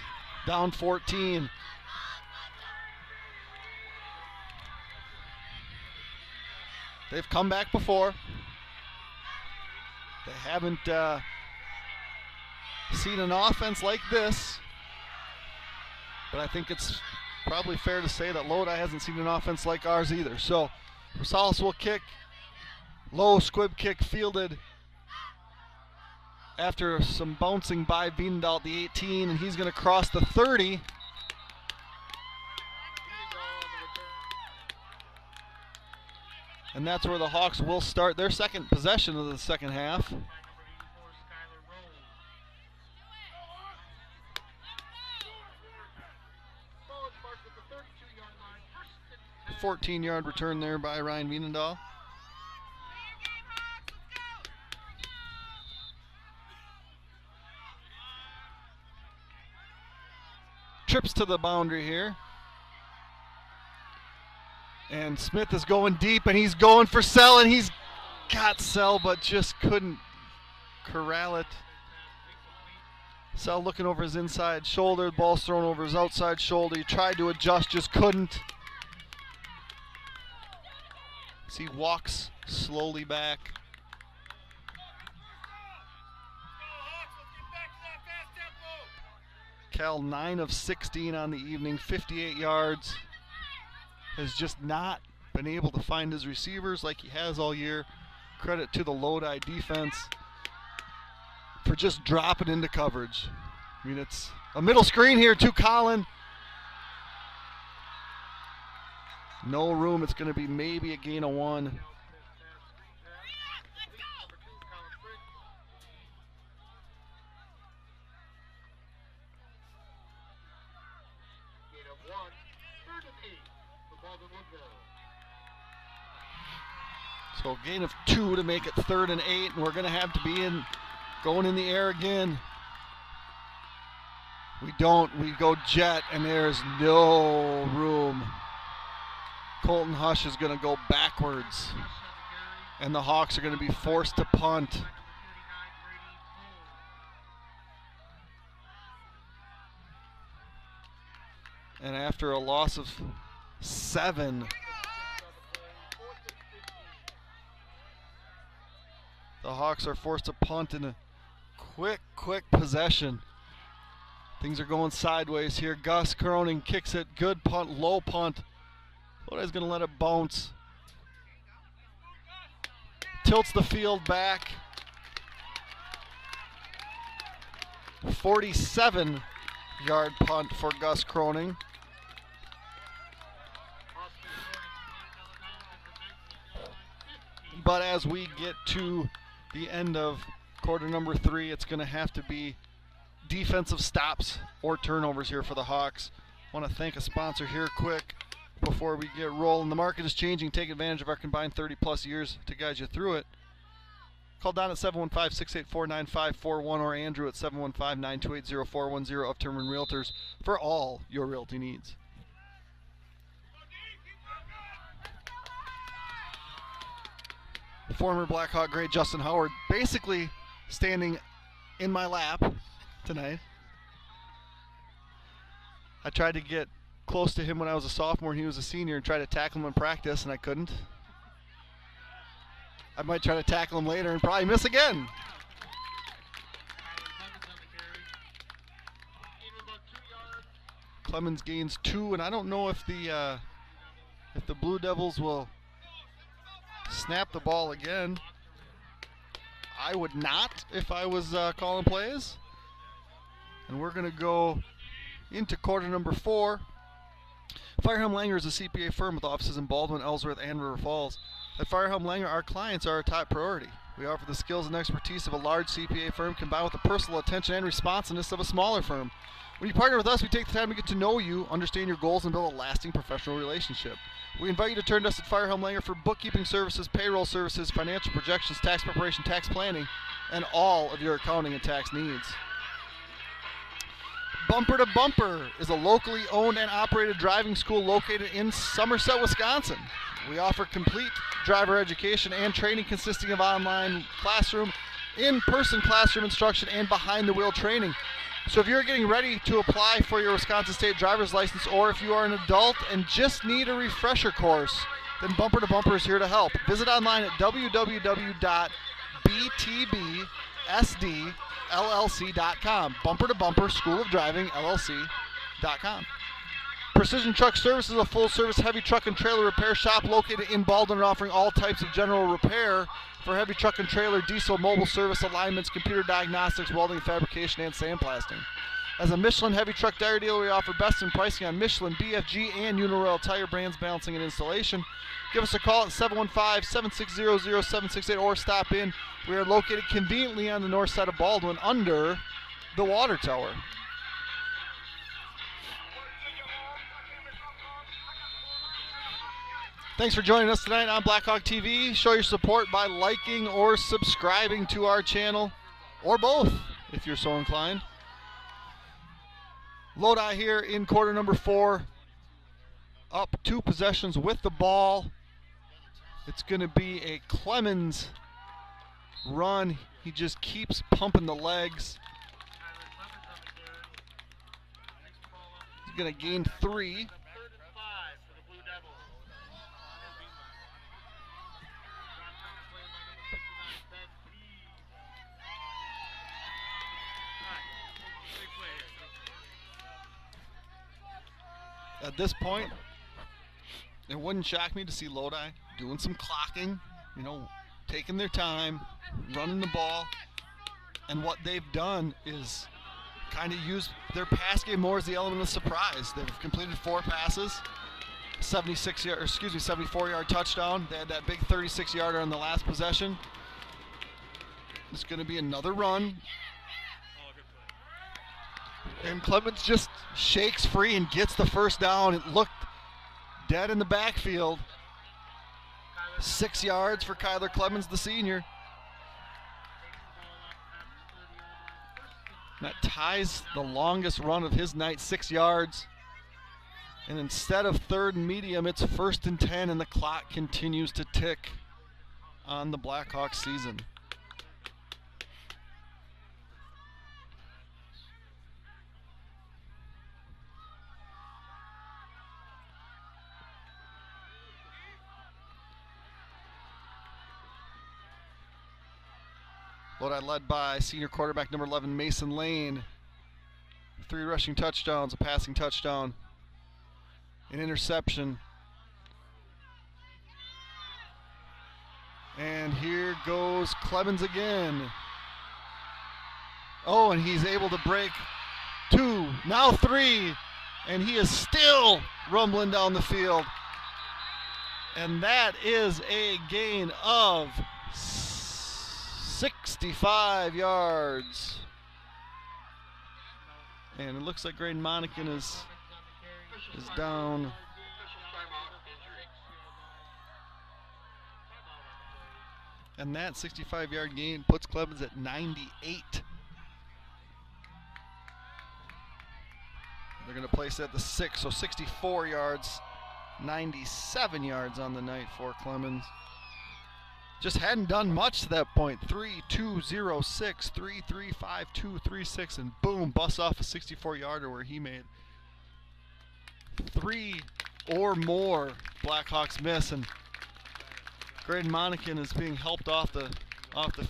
down 14. They've come back before. They haven't seen an offense like this. But I think it's probably fair to say that Lodi hasn't seen an offense like ours either. So Rosales will kick. Low squib kick fielded after some bouncing by Wienendahl at the 18, and he's going to cross the 30. And that's where the Hawks will start their second possession of the second half. 14-yard return there by Ryan Wienendahl. Trips to the boundary here. And Smith is going deep, and he's going for Sell, and he's got Sell, but just couldn't corral it. Sell looking over his inside shoulder. The ball's thrown over his outside shoulder. He tried to adjust, just couldn't. As he walks slowly back. Cal 9 of 16 on the evening, 58 yards. Has just not been able to find his receivers like he has all year. Credit to the Lodi defense for just dropping into coverage. I mean, it's a middle screen here to Colin. No room. It's going to be maybe a gain of 1. So gain of 2 to make it 3rd and 8, and we're going to have to be going in the air again. We don't. We go jet, and there's no room. Colton Hush is going to go backwards, and the Hawks are going to be forced to punt. And after a loss of 7, the Hawks are forced to punt in a quick possession. Things are going sideways here. Gus Cronin kicks it. Good punt, low punt. Lodi's going to let it bounce. Tilts the field back. 47-yard punt for Gus Cronin. But as we get to the end of quarter number 3, it's going to have to be defensive stops or turnovers here for the Hawks. I want to thank a sponsor here quick before we get rolling. The market is changing. Take advantage of our combined 30-plus years to guide you through it. Call Don at 715-684-9541 or Andrew at 715-928-0410 of Terman Realtors for all your realty needs. Former Blackhawk great Justin Howard basically standing in my lap tonight. I tried to get close to him when I was a sophomore and he was a senior and tried to tackle him in practice, and I couldn't. I might try to tackle him later and probably miss again. Clemens gains 2, and I don't know if the Blue Devils will snap the ball again. I would not if I was calling plays. And we're going to go into quarter number 4. Firehelm Langer is a CPA firm with offices in Baldwin, Ellsworth, and River Falls. At Firehelm Langer, our clients are our top priority. We offer the skills and expertise of a large CPA firm combined with the personal attention and responsiveness of a smaller firm. When you partner with us, we take the time to get to know you, understand your goals, and build a lasting professional relationship. We invite you to turn to us at Firehelm Langer for bookkeeping services, payroll services, financial projections, tax preparation, tax planning, and all of your accounting and tax needs. Bumper to Bumper is a locally owned and operated driving school located in Somerset, Wisconsin. We offer complete driver education and training consisting of online classroom, in-person classroom instruction, and behind-the-wheel training. So if you're getting ready to apply for your Wisconsin State driver's license, or if you are an adult and just need a refresher course, then Bumper to Bumper is here to help. Visit online at www.btbsdllc.com. Bumper to Bumper School of Driving LLC.com. Precision Truck Service is a full-service heavy truck and trailer repair shop located in Baldwin, offering all types of general repair for heavy truck and trailer, diesel, mobile service, alignments, computer diagnostics, welding, fabrication, and sandblasting. As a Michelin heavy truck tire dealer, we offer best in pricing on Michelin, BFG, and Uniroyal tire brands, balancing and installation. Give us a call at 715-760-0768 or stop in. We are located conveniently on the north side of Baldwin under the water tower. Thanks for joining us tonight on Blackhawk TV. Show your support by liking or subscribing to our channel, or both, if you're so inclined. Lodi here in quarter number 4, up 2 possessions with the ball. It's going to be a Clemens run. He just keeps pumping the legs. He's going to gain 3. At this point, it wouldn't shock me to see Lodi doing some clocking, taking their time, running the ball. And what they've done is kind of use their pass game more as the element of surprise. They've completed 4 passes, 74-yard touchdown. They had that big 36-yarder on the last possession. It's going to be another run. And Clemens just shakes free and gets the first down. It looked dead in the backfield. 6 yards for Kyler Clemens, the senior. That ties the longest run of his night, 6 yards. And instead of 3rd and medium, it's 1st and 10, and the clock continues to tick on the Blackhawks season. Lodi led by senior quarterback number 11, Mason Lane. 3 rushing touchdowns, a passing touchdown, an interception. And here goes Clemens again. Oh, and he's able to break 2, now 3, and he is still rumbling down the field. And that is a gain of 65 yards. And it looks like Graydon Monacan is down. And that 65-yard gain puts Clemens at 98. They're going to place it at the 6, so 64 yards, 97 yards on the night for Clemens. Just hadn't done much to that point. 3-2-0-6, 3-3-5-2-3-6, and boom, busts off a 64-yarder where he made 3 or more Blackhawks miss, and Graydon Monacan is being helped off the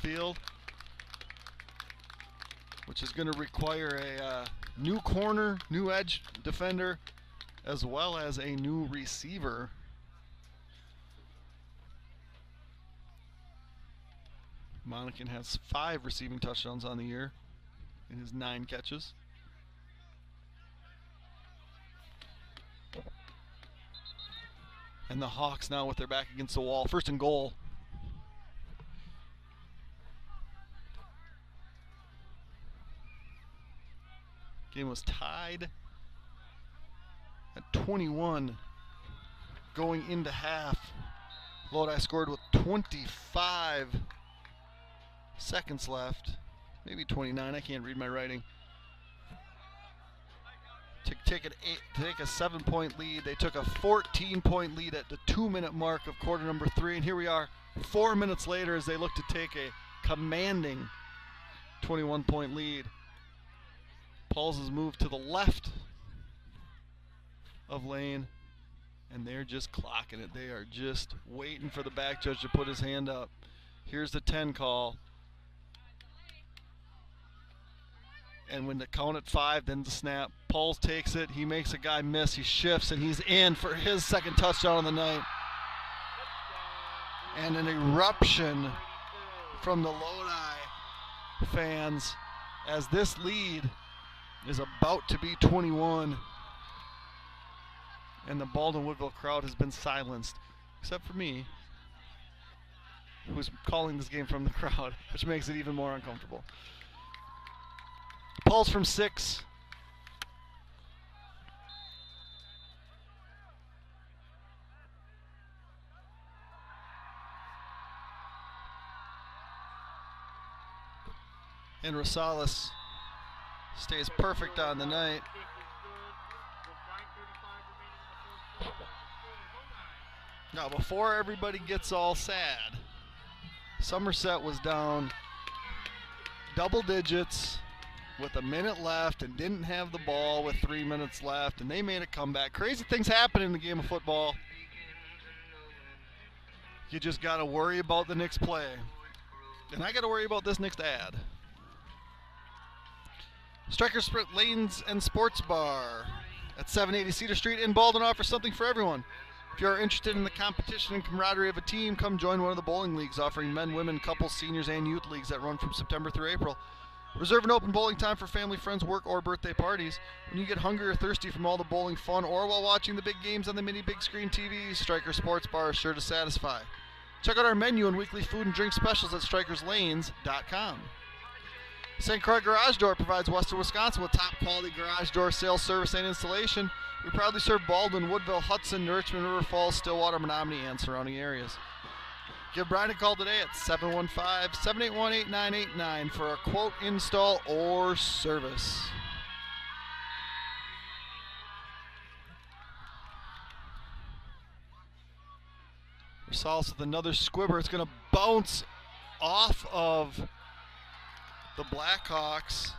field, which is going to require a new corner, new edge defender, as well as a new receiver. Monacan has 5 receiving touchdowns on the year in his 9 catches. And the Hawks now with their back against the wall. 1st and goal. Game was tied at 21 going into half. Lodi scored with 25 seconds left, maybe 29. I can't read my writing. To take a 7-point lead. They took a 14-point lead at the 2-minute mark of quarter number 3, and here we are 4 minutes later as they look to take a commanding 21-point lead. Pauls has moved to the left of Lane, and they're just clocking it. They are just waiting for the back judge to put his hand up. Here's the 10 call. And when the count at 5, then the snap. Pauls takes it. He makes a guy miss. He shifts, and he's in for his 2nd touchdown of the night. And an eruption from the Lodi fans as this lead is about to be 21. And the Baldwin Woodville crowd has been silenced, except for me, who's calling this game from the crowd, which makes it even more uncomfortable. Pauls from 6. And Rosales stays perfect on the night. Now, before everybody gets all sad, Somerset was down double digits with a minute left and didn't have the ball with 3 minutes left, and they made a comeback. Crazy things happen in the game of football. You just got to worry about the next play. And I got to worry about this next ad. Striker Sprint Lanes and Sports Bar at 780 Cedar Street in Baldwin offers something for everyone. If you are interested in the competition and camaraderie of a team, come join one of the bowling leagues offering men, women, couples, seniors, and youth leagues that run from September through April. Reserve an open bowling time for family, friends, work, or birthday parties. When you get hungry or thirsty from all the bowling fun or while watching the big games on the mini big screen TVs, Striker Sports Bar is sure to satisfy. Check out our menu and weekly food and drink specials at StrikersLanes.com. St. Croix Garage Door provides Western Wisconsin with top quality garage door sales, service, and installation. We proudly serve Baldwin, Woodville, Hudson, Richmond, River Falls, Stillwater, Menominee, and surrounding areas. Give Brian a call today at 715-781-8989 for a quote, install, or service. Rosales with another squibber. It's going to bounce off of the Blackhawks.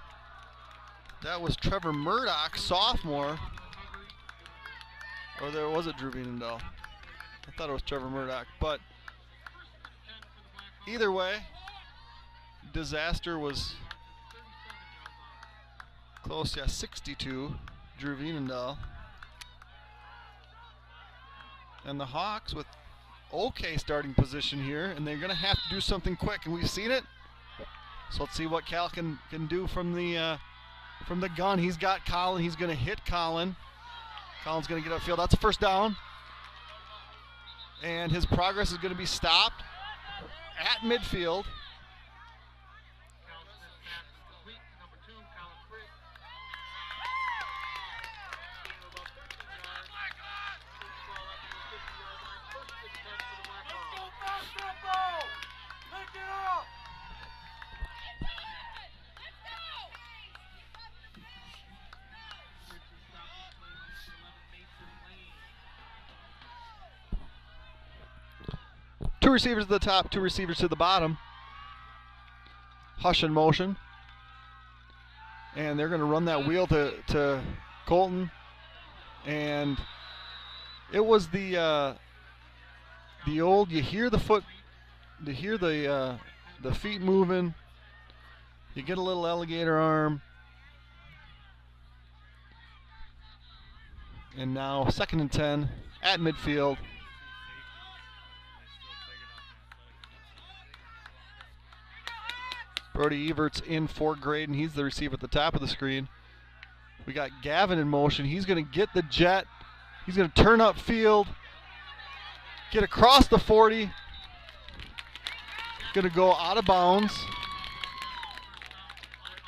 That was Trevor Murdoch, sophomore. Or there was it Drew Vienendahl. I thought it was Trevor Murdoch. But either way, disaster was close. Yeah, 62, Drew Vienendahl. And the Hawks with okay starting position here, and they're going to have to do something quick, and we've seen it. So let's see what Cal can do from the gun. He's got Colin. He's going to hit Colin. Colin's going to get upfield. That's a first down. And his progress is going to be stopped at midfield. Two receivers to the top, two receivers to the bottom. Hush in motion. And they're going to run that wheel to Colton. And it was the old, you hear the foot, you hear the feet moving. You get a little alligator arm. And now 2nd and 10 at midfield. Brody Evert's in for Graydon. He's the receiver at the top of the screen. We got Gavin in motion. He's going to get the jet. He's going to turn up field. Get across the 40. Going to go out of bounds.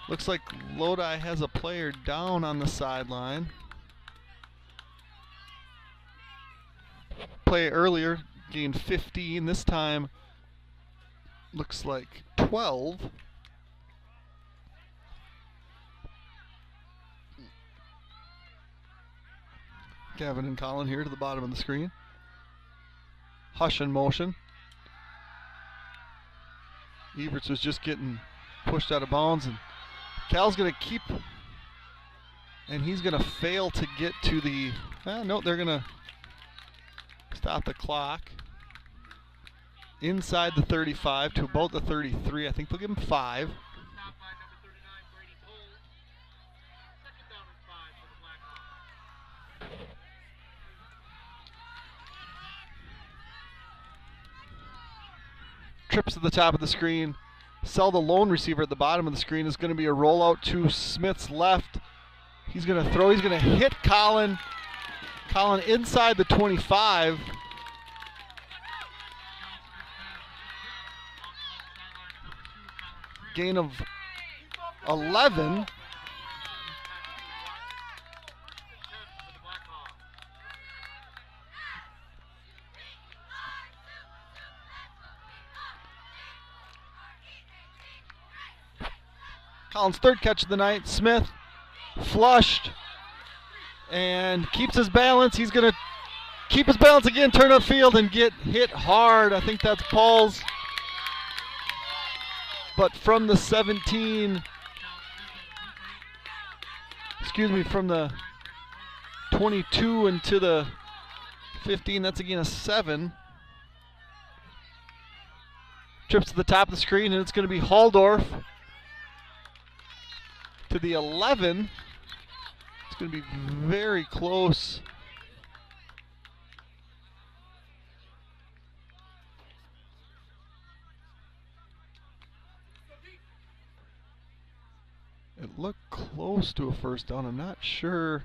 Looks like Lodi has a player down on the sideline. Play earlier, gained 15. This time looks like 12. Gavin and Colin here to the bottom of the screen. Hush in motion. Everts was just getting pushed out of bounds, and Cal's going to keep, and he's going to fail to get to the, no, they're going to stop the clock inside the 35 to about the 33. I think they'll give him 5. Trips to the top of the screen. Sell the lone receiver at the bottom of the screen is going to be a rollout to Smith's left. He's going to throw. He's going to hit Colin. Colin inside the 25. Gain of 11. Colin's 3rd catch of the night. Smith flushed and keeps his balance. He's going to keep his balance again, turn upfield, and get hit hard. I think that's Paul's. But from the 17, from the 22 into the 15, that's again a 7. Trips to the top of the screen, and it's going to be Halldorf to the 11. It's going to be very close. It looked close to a first down. I'm not sure.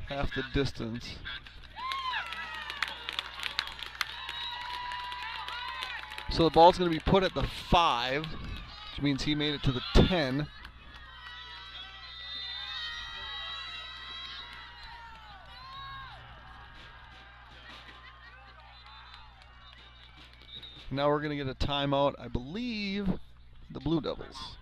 Half the distance. So the ball's going to be put at the 5, which means he made it to the 10. Now we're going to get a timeout, I believe, the Blue Devils.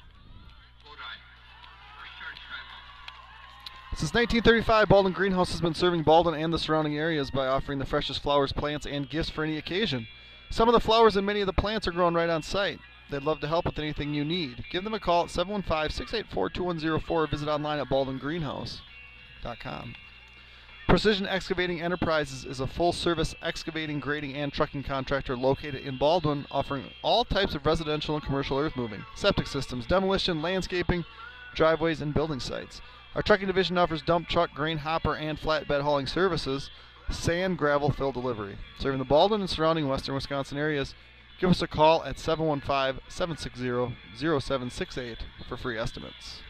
Since 1935, Baldwin Greenhouse has been serving Baldwin and the surrounding areas by offering the freshest flowers, plants, and gifts for any occasion. Some of the flowers and many of the plants are grown right on site. They'd love to help with anything you need. Give them a call at 715-684-2104 or visit online at baldwingreenhouse.com. Precision Excavating Enterprises is a full-service excavating, grading, and trucking contractor located in Baldwin, offering all types of residential and commercial earth moving, septic systems, demolition, landscaping, driveways, and building sites. Our trucking division offers dump truck, grain hopper, and flatbed hauling services, sand, gravel, fill delivery. Serving the Baldwin and surrounding western Wisconsin areas, give us a call at 715-760-0768 for free estimates.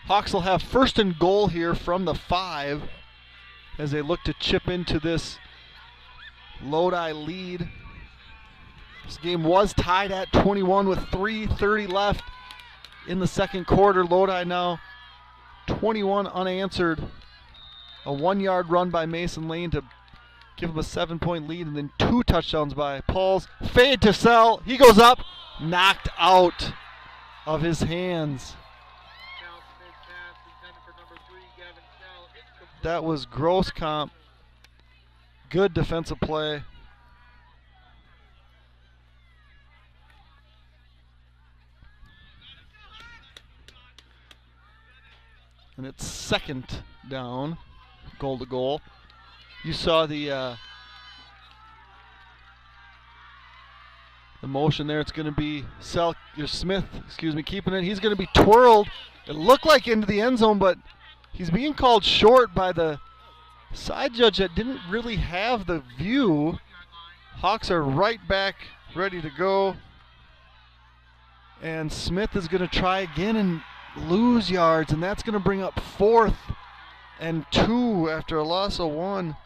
Hawks will have first and goal here from the 5 as they look to chip into this Lodi lead. This game was tied at 21 with 3:30 left in the second quarter. Lodi now 21 unanswered. A 1-yard run by Mason Lane to give him a 7-point lead, and then 2 touchdowns by Pauls. Fade to Sell. He goes up, knocked out of his hands. That was gross comp. Good defensive play. And it's second down, goal to goal. You saw the motion there. It's going to be Smith, keeping it. He's going to be twirled. It looked like into the end zone, but he's being called short by the side judge that didn't really have the view. Hawks are right back, ready to go. And Smith is going to try again and lose yards, and that's going to bring up 4th and 2 after a loss of 1.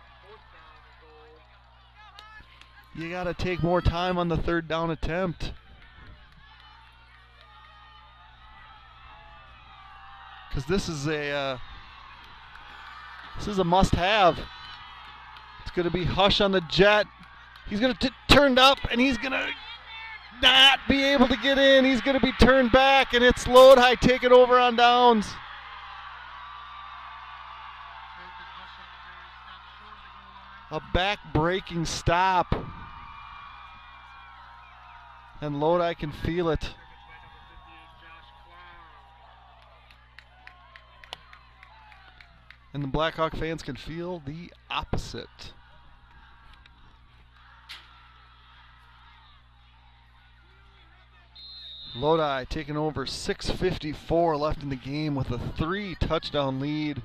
You got to take more time on the 3rd down attempt. Because this is a must-have. It's going to be Hush on the jet. He's going to turn up, and he's going to not be able to get in. He's going to be turned back, and it's Lodi taking over on downs. A back-breaking stop. And Lodi can feel it. And the Blackhawk fans can feel the opposite. Lodi taking over, 6:54 left in the game with a 3-touchdown lead.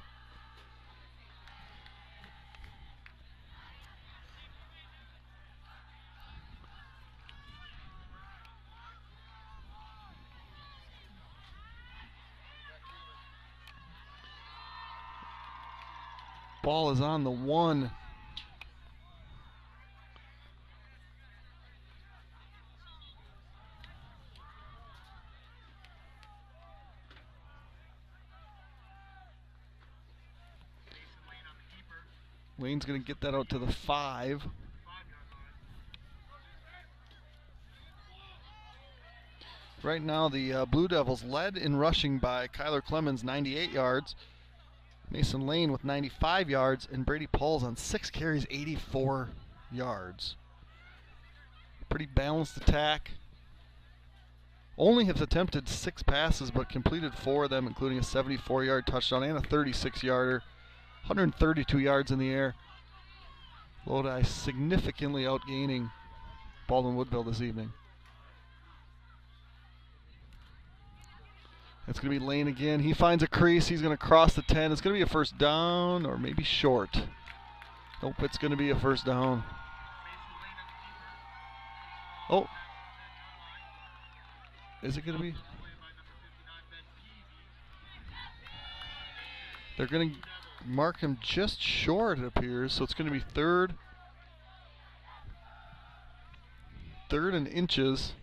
Ball is on the 1. Lane's going to get that out to the 5. Right now the Blue Devils led in rushing by Kyler Clemens, 98 yards. Mason Lane with 95 yards, and Brady Pauls on 6 carries, 84 yards. Pretty balanced attack. Only has attempted 6 passes, but completed 4 of them, including a 74-yard touchdown and a 36-yarder. 132 yards in the air. Lodi significantly outgaining Baldwin Woodville this evening. It's going to be Lane again. He finds a crease. He's going to cross the 10. It's going to be a first down or maybe short. Nope, it's going to be a first down. Oh. Is it going to be? They're going to mark him just short, it appears. So it's going to be third and inches.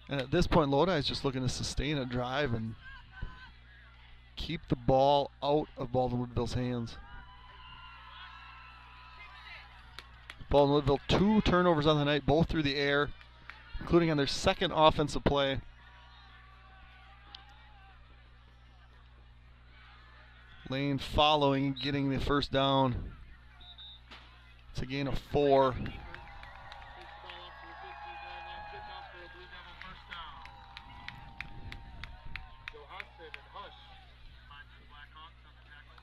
And at this point, Lodi is just looking to sustain a drive and keep the ball out of Baldwin Woodville's hands. Baldwin Woodville, 2 turnovers on the night, both through the air, including on their second offensive play. Lane following, getting the first down. It's a gain of 4. Takes the ball up to the 15-yard line. Good enough for a Blue Devil first down. So Hudson and Hush finds the Blackhawks on the tackle.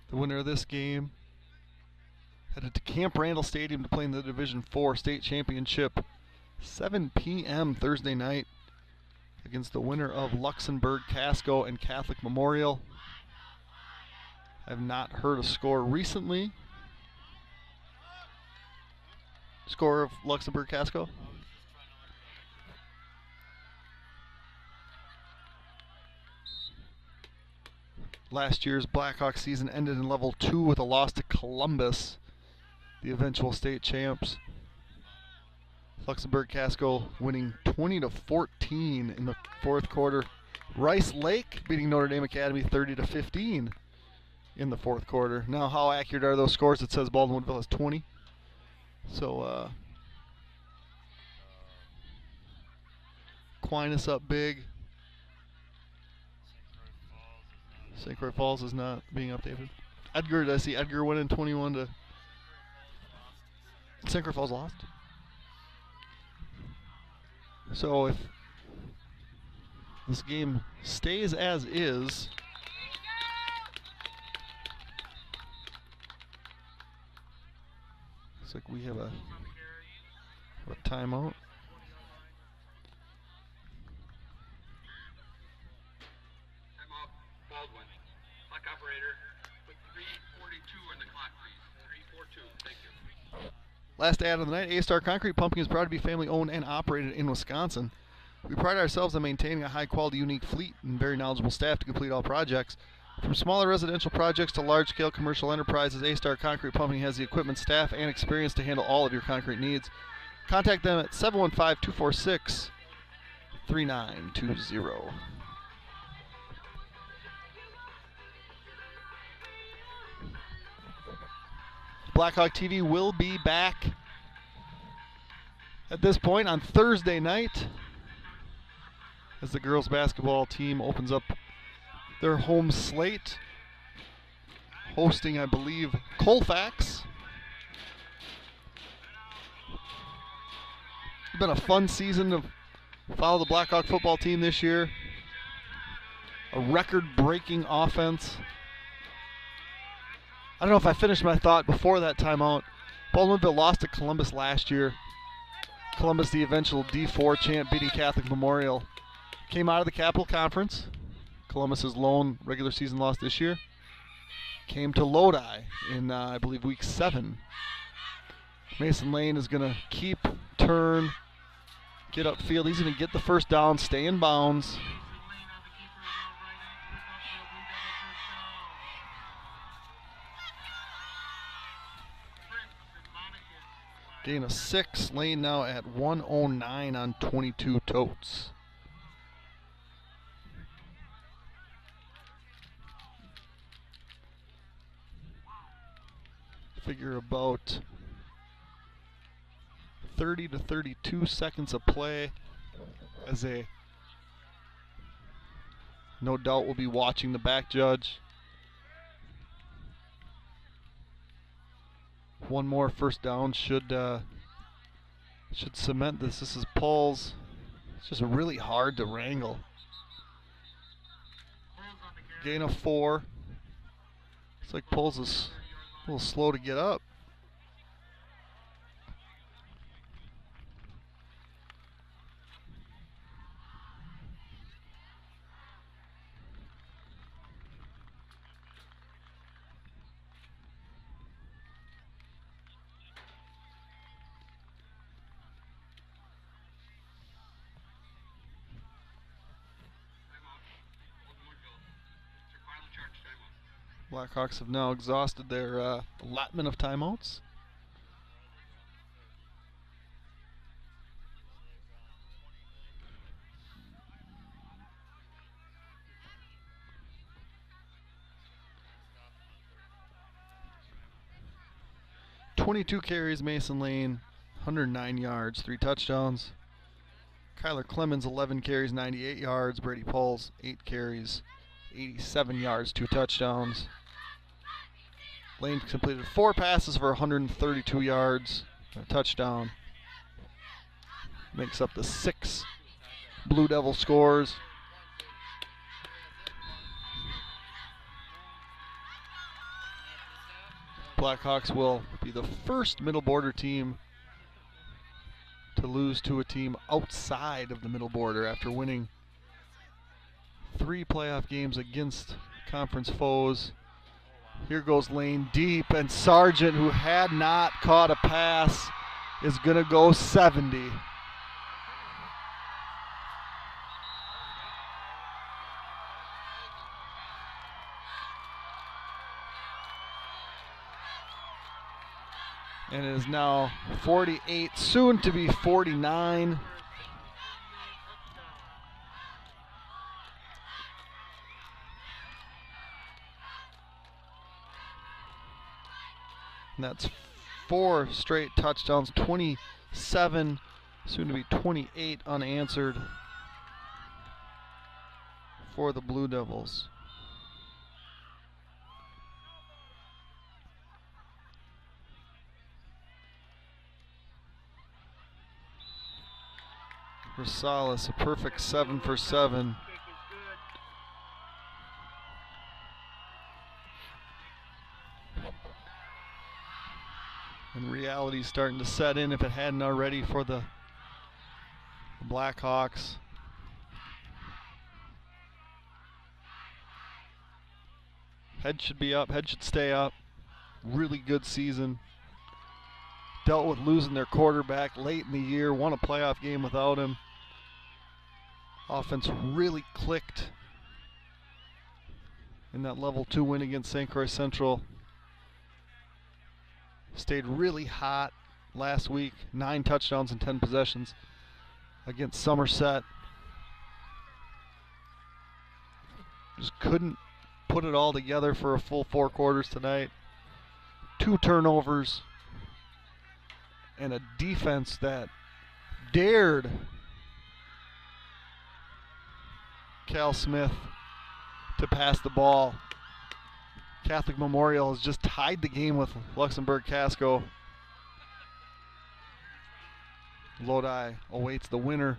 The winner of this game headed to Camp Randall Stadium to play in the Division IV State Championship, 7 p.m. Thursday night, against the winner of Luxembourg Casco and Catholic Memorial. I have not heard a score recently. Score of Luxembourg Casco? Last year's Blackhawks season ended in level 2 with a loss to Columbus, the eventual state champs. Luxembourg Casco winning 20-14 in the fourth quarter. Rice Lake beating Notre Dame Academy 30-15 in the fourth quarter. Now, how accurate are those scores? It says Baldwin Woodville has 20. So, Aquinas up big. St. Croix Falls is not being updated. Edgar, I see Edgar winning 21 to. St. Croix Falls lost. So if this game stays as is, looks like we have a timeout. Baldwin. Clock operator, put 3:42 on the clock, please. 3:42. Thank you. Last ad of the night, A-Star Concrete Pumping is proud to be family owned and operated in Wisconsin. We pride ourselves on maintaining a high quality, unique fleet and very knowledgeable staff to complete all projects. From smaller residential projects to large scale commercial enterprises, A-Star Concrete Pumping has the equipment, staff, and experience to handle all of your concrete needs. Contact them at 715-246-3920. Blackhawk TV will be back at this point on Thursday night as the girls basketball team opens up their home slate, hosting, I believe, Colfax. It's been a fun season to follow the Blackhawk football team this year. A record-breaking offense. I don't know if I finished my thought before that timeout. Baldwinville lost to Columbus last year. Columbus, the eventual D4 champ, beating Catholic Memorial. Came out of the Capital Conference. Columbus's lone regular season loss this year. Came to Lodi in, I believe, week 7. Mason Lane is going to keep, turn, get upfield. He's going to get the first down, stay in bounds. Gain of 6. Lane now at 109 on 22 totes. Figure about 30 to 32 seconds of play as they no doubt will be watching the back judge. One more first down should cement this. This is Paul's. It's just really hard to wrangle. Gain of 4. It's like Paul's is a little slow to get up. Blackhawks have now exhausted their allotment of timeouts. .22 carries, Mason Lane, 109 yards, 3 touchdowns. Kyler Clemens, 11 carries, 98 yards. Brady Pauls, 8 carries, 87 yards, 2 touchdowns. Lane completed 4 passes for 132 yards, a touchdown. Makes up the 6 Blue Devil scores. Blackhawks will be the first middle border team to lose to a team outside of the middle border after winning 3 playoff games against conference foes. Here goes Lane deep, and Sargent, who had not caught a pass, is going to go 70. And it is now 48, soon to be 49. And that's 4 straight touchdowns, 27, soon to be 28 unanswered for the Blue Devils. Rosales, a perfect 7 for 7. And reality's starting to set in, if it hadn't already, for the Blackhawks. Head should be up, head should stay up. Really good season. Dealt with losing their quarterback late in the year, won a playoff game without him. Offense really clicked in that level 2 win against St. Croix Central. Stayed really hot last week, 9 touchdowns and 10 possessions against Somerset. Just couldn't put it all together for a full 4 quarters tonight. 2 turnovers and a defense that dared Cal Smith to pass the ball. Catholic Memorial has just tied the game with Luxembourg Casco. Lodi awaits the winner.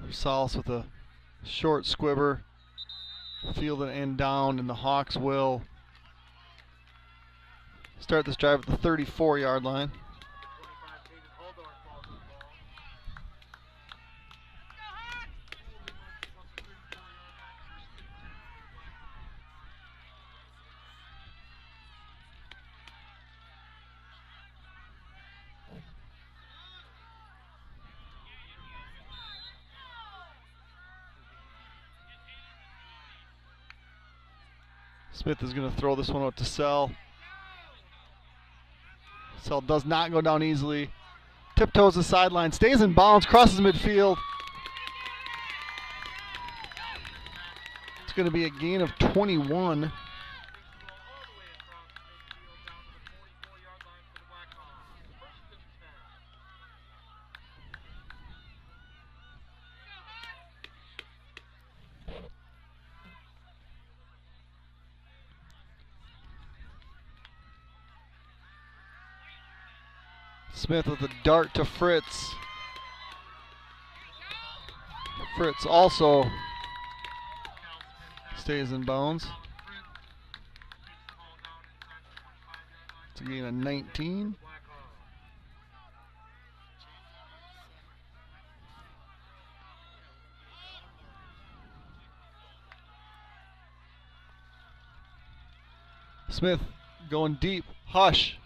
Rosales with a short squibber, fielded and down, and the Hawks will start this drive at the 34-yard line. Smith is going to throw this one out to Sell. Sell does not go down easily. Tiptoes the sideline, stays in bounds, crosses midfield. It's going to be a gain of 21. Smith with a dart to Fritz. Fritz also stays in bounds. It's a gain of 19. Smith going deep. Hush.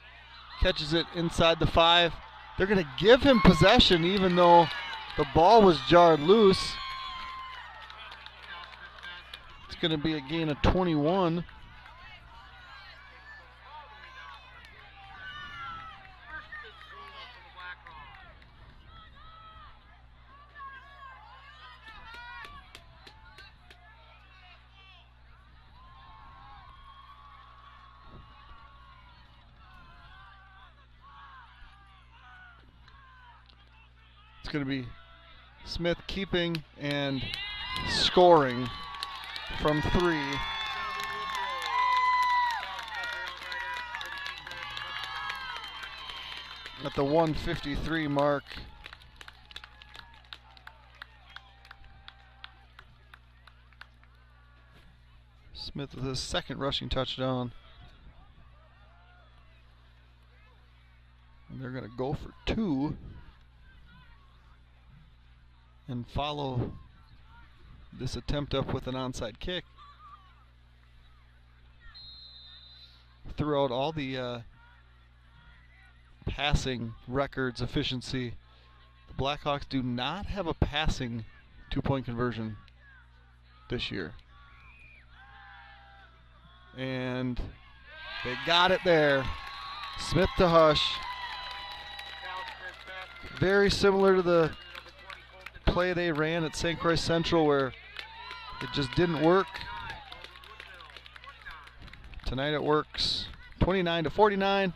Catches it inside the 5. They're going to give him possession even though the ball was jarred loose. It's going to be a gain of 21. going to be Smith keeping and scoring from 3. At the 1:53 mark. Smith with his second rushing touchdown. And they're going to go for 2 and follow this attempt up with an onside kick. Throughout all the passing records, efficiency, the Blackhawks do not have a passing 2-point conversion this year. And they got it there. Smith to Hush. Very similar to the play they ran at St. Croix Central where it just didn't work. Tonight it works. 29-49.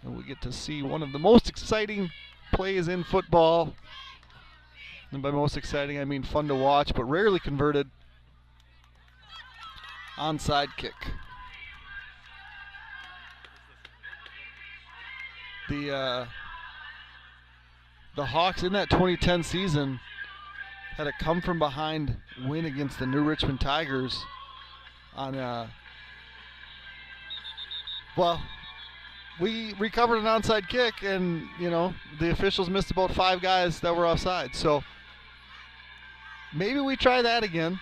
And we get to see one of the most exciting plays in football. And by most exciting, I mean fun to watch, but rarely converted. Onside kick. The Hawks in that 2010 season had a come from behind win against the New Richmond Tigers on well, we recovered an onside kick, and you know the officials missed about 5 guys that were offside. So maybe we try that again.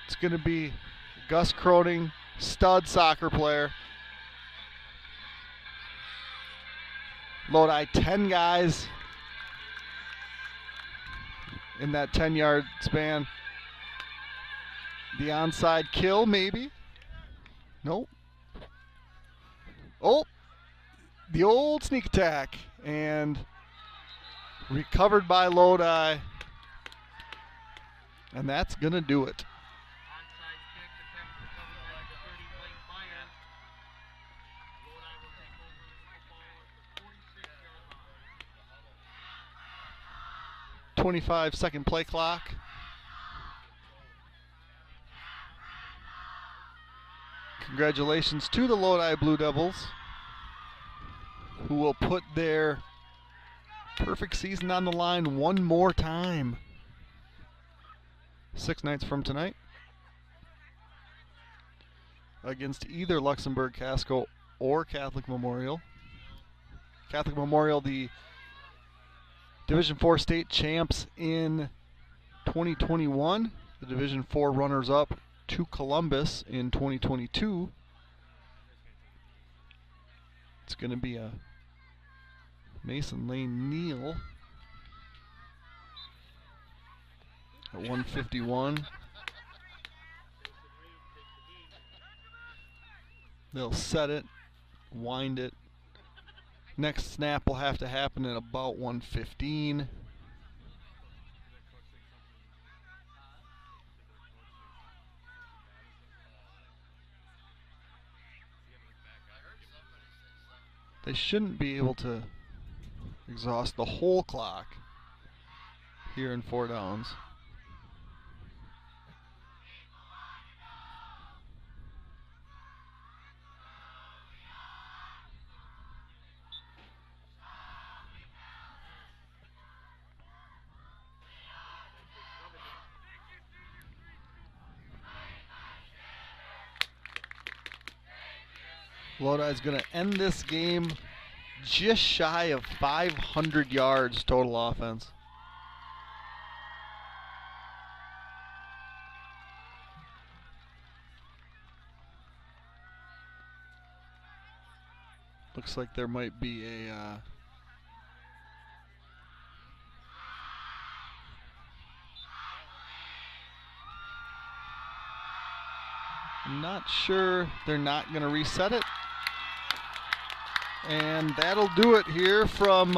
It's going to be Gus Croning, stud soccer player. Lodi 10 guys in that 10-yard span. The onside kill, maybe. Nope. Oh, the old sneak attack, and recovered by Lodi, and that's gonna do it. 25-second play clock. Congratulations to the Lodi Blue Devils, who will put their perfect season on the line one more time. 6 nights from tonight against either Luxembourg Casco or Catholic Memorial. Catholic Memorial, the Division 4 state champs in 2021. The Division 4 runners-up to Columbus in 2022. It's going to be a Mason Lane kneel at 151. They'll set it, wind it. Next snap will have to happen at about 1:15. They shouldn't be able to exhaust the whole clock here in 4 downs. Lodi is going to end this game just shy of 500 yards total offense. Looks like there might be a I'm not sure. They're not going to reset it. And that'll do it here from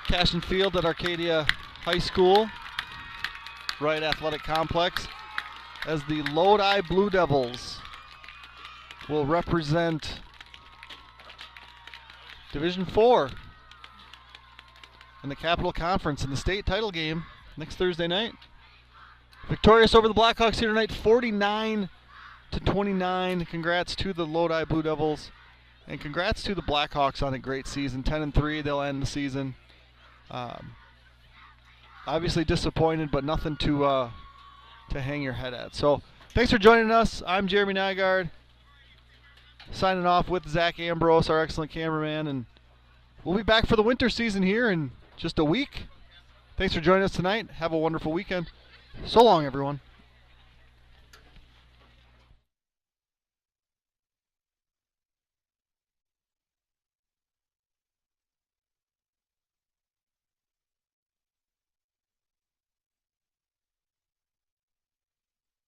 Cash and Field at Arcadia High School. Wright Athletic Complex, as the Lodi Blue Devils will represent Division 4 in the Capital Conference in the state title game next Thursday night. Victorious over the Blackhawks here tonight, 49-29. Congrats to the Lodi Blue Devils, and congrats to the Blackhawks on a great season. 10-3, they'll end the season. Obviously disappointed, but nothing to hang your head at. So thanks for joining us. I'm Jeremy Nygaard, signing off with Zach Ambrose, our excellent cameraman, and we'll be back for the winter season here in just a week. Thanks for joining us tonight. Have a wonderful weekend. So long, everyone.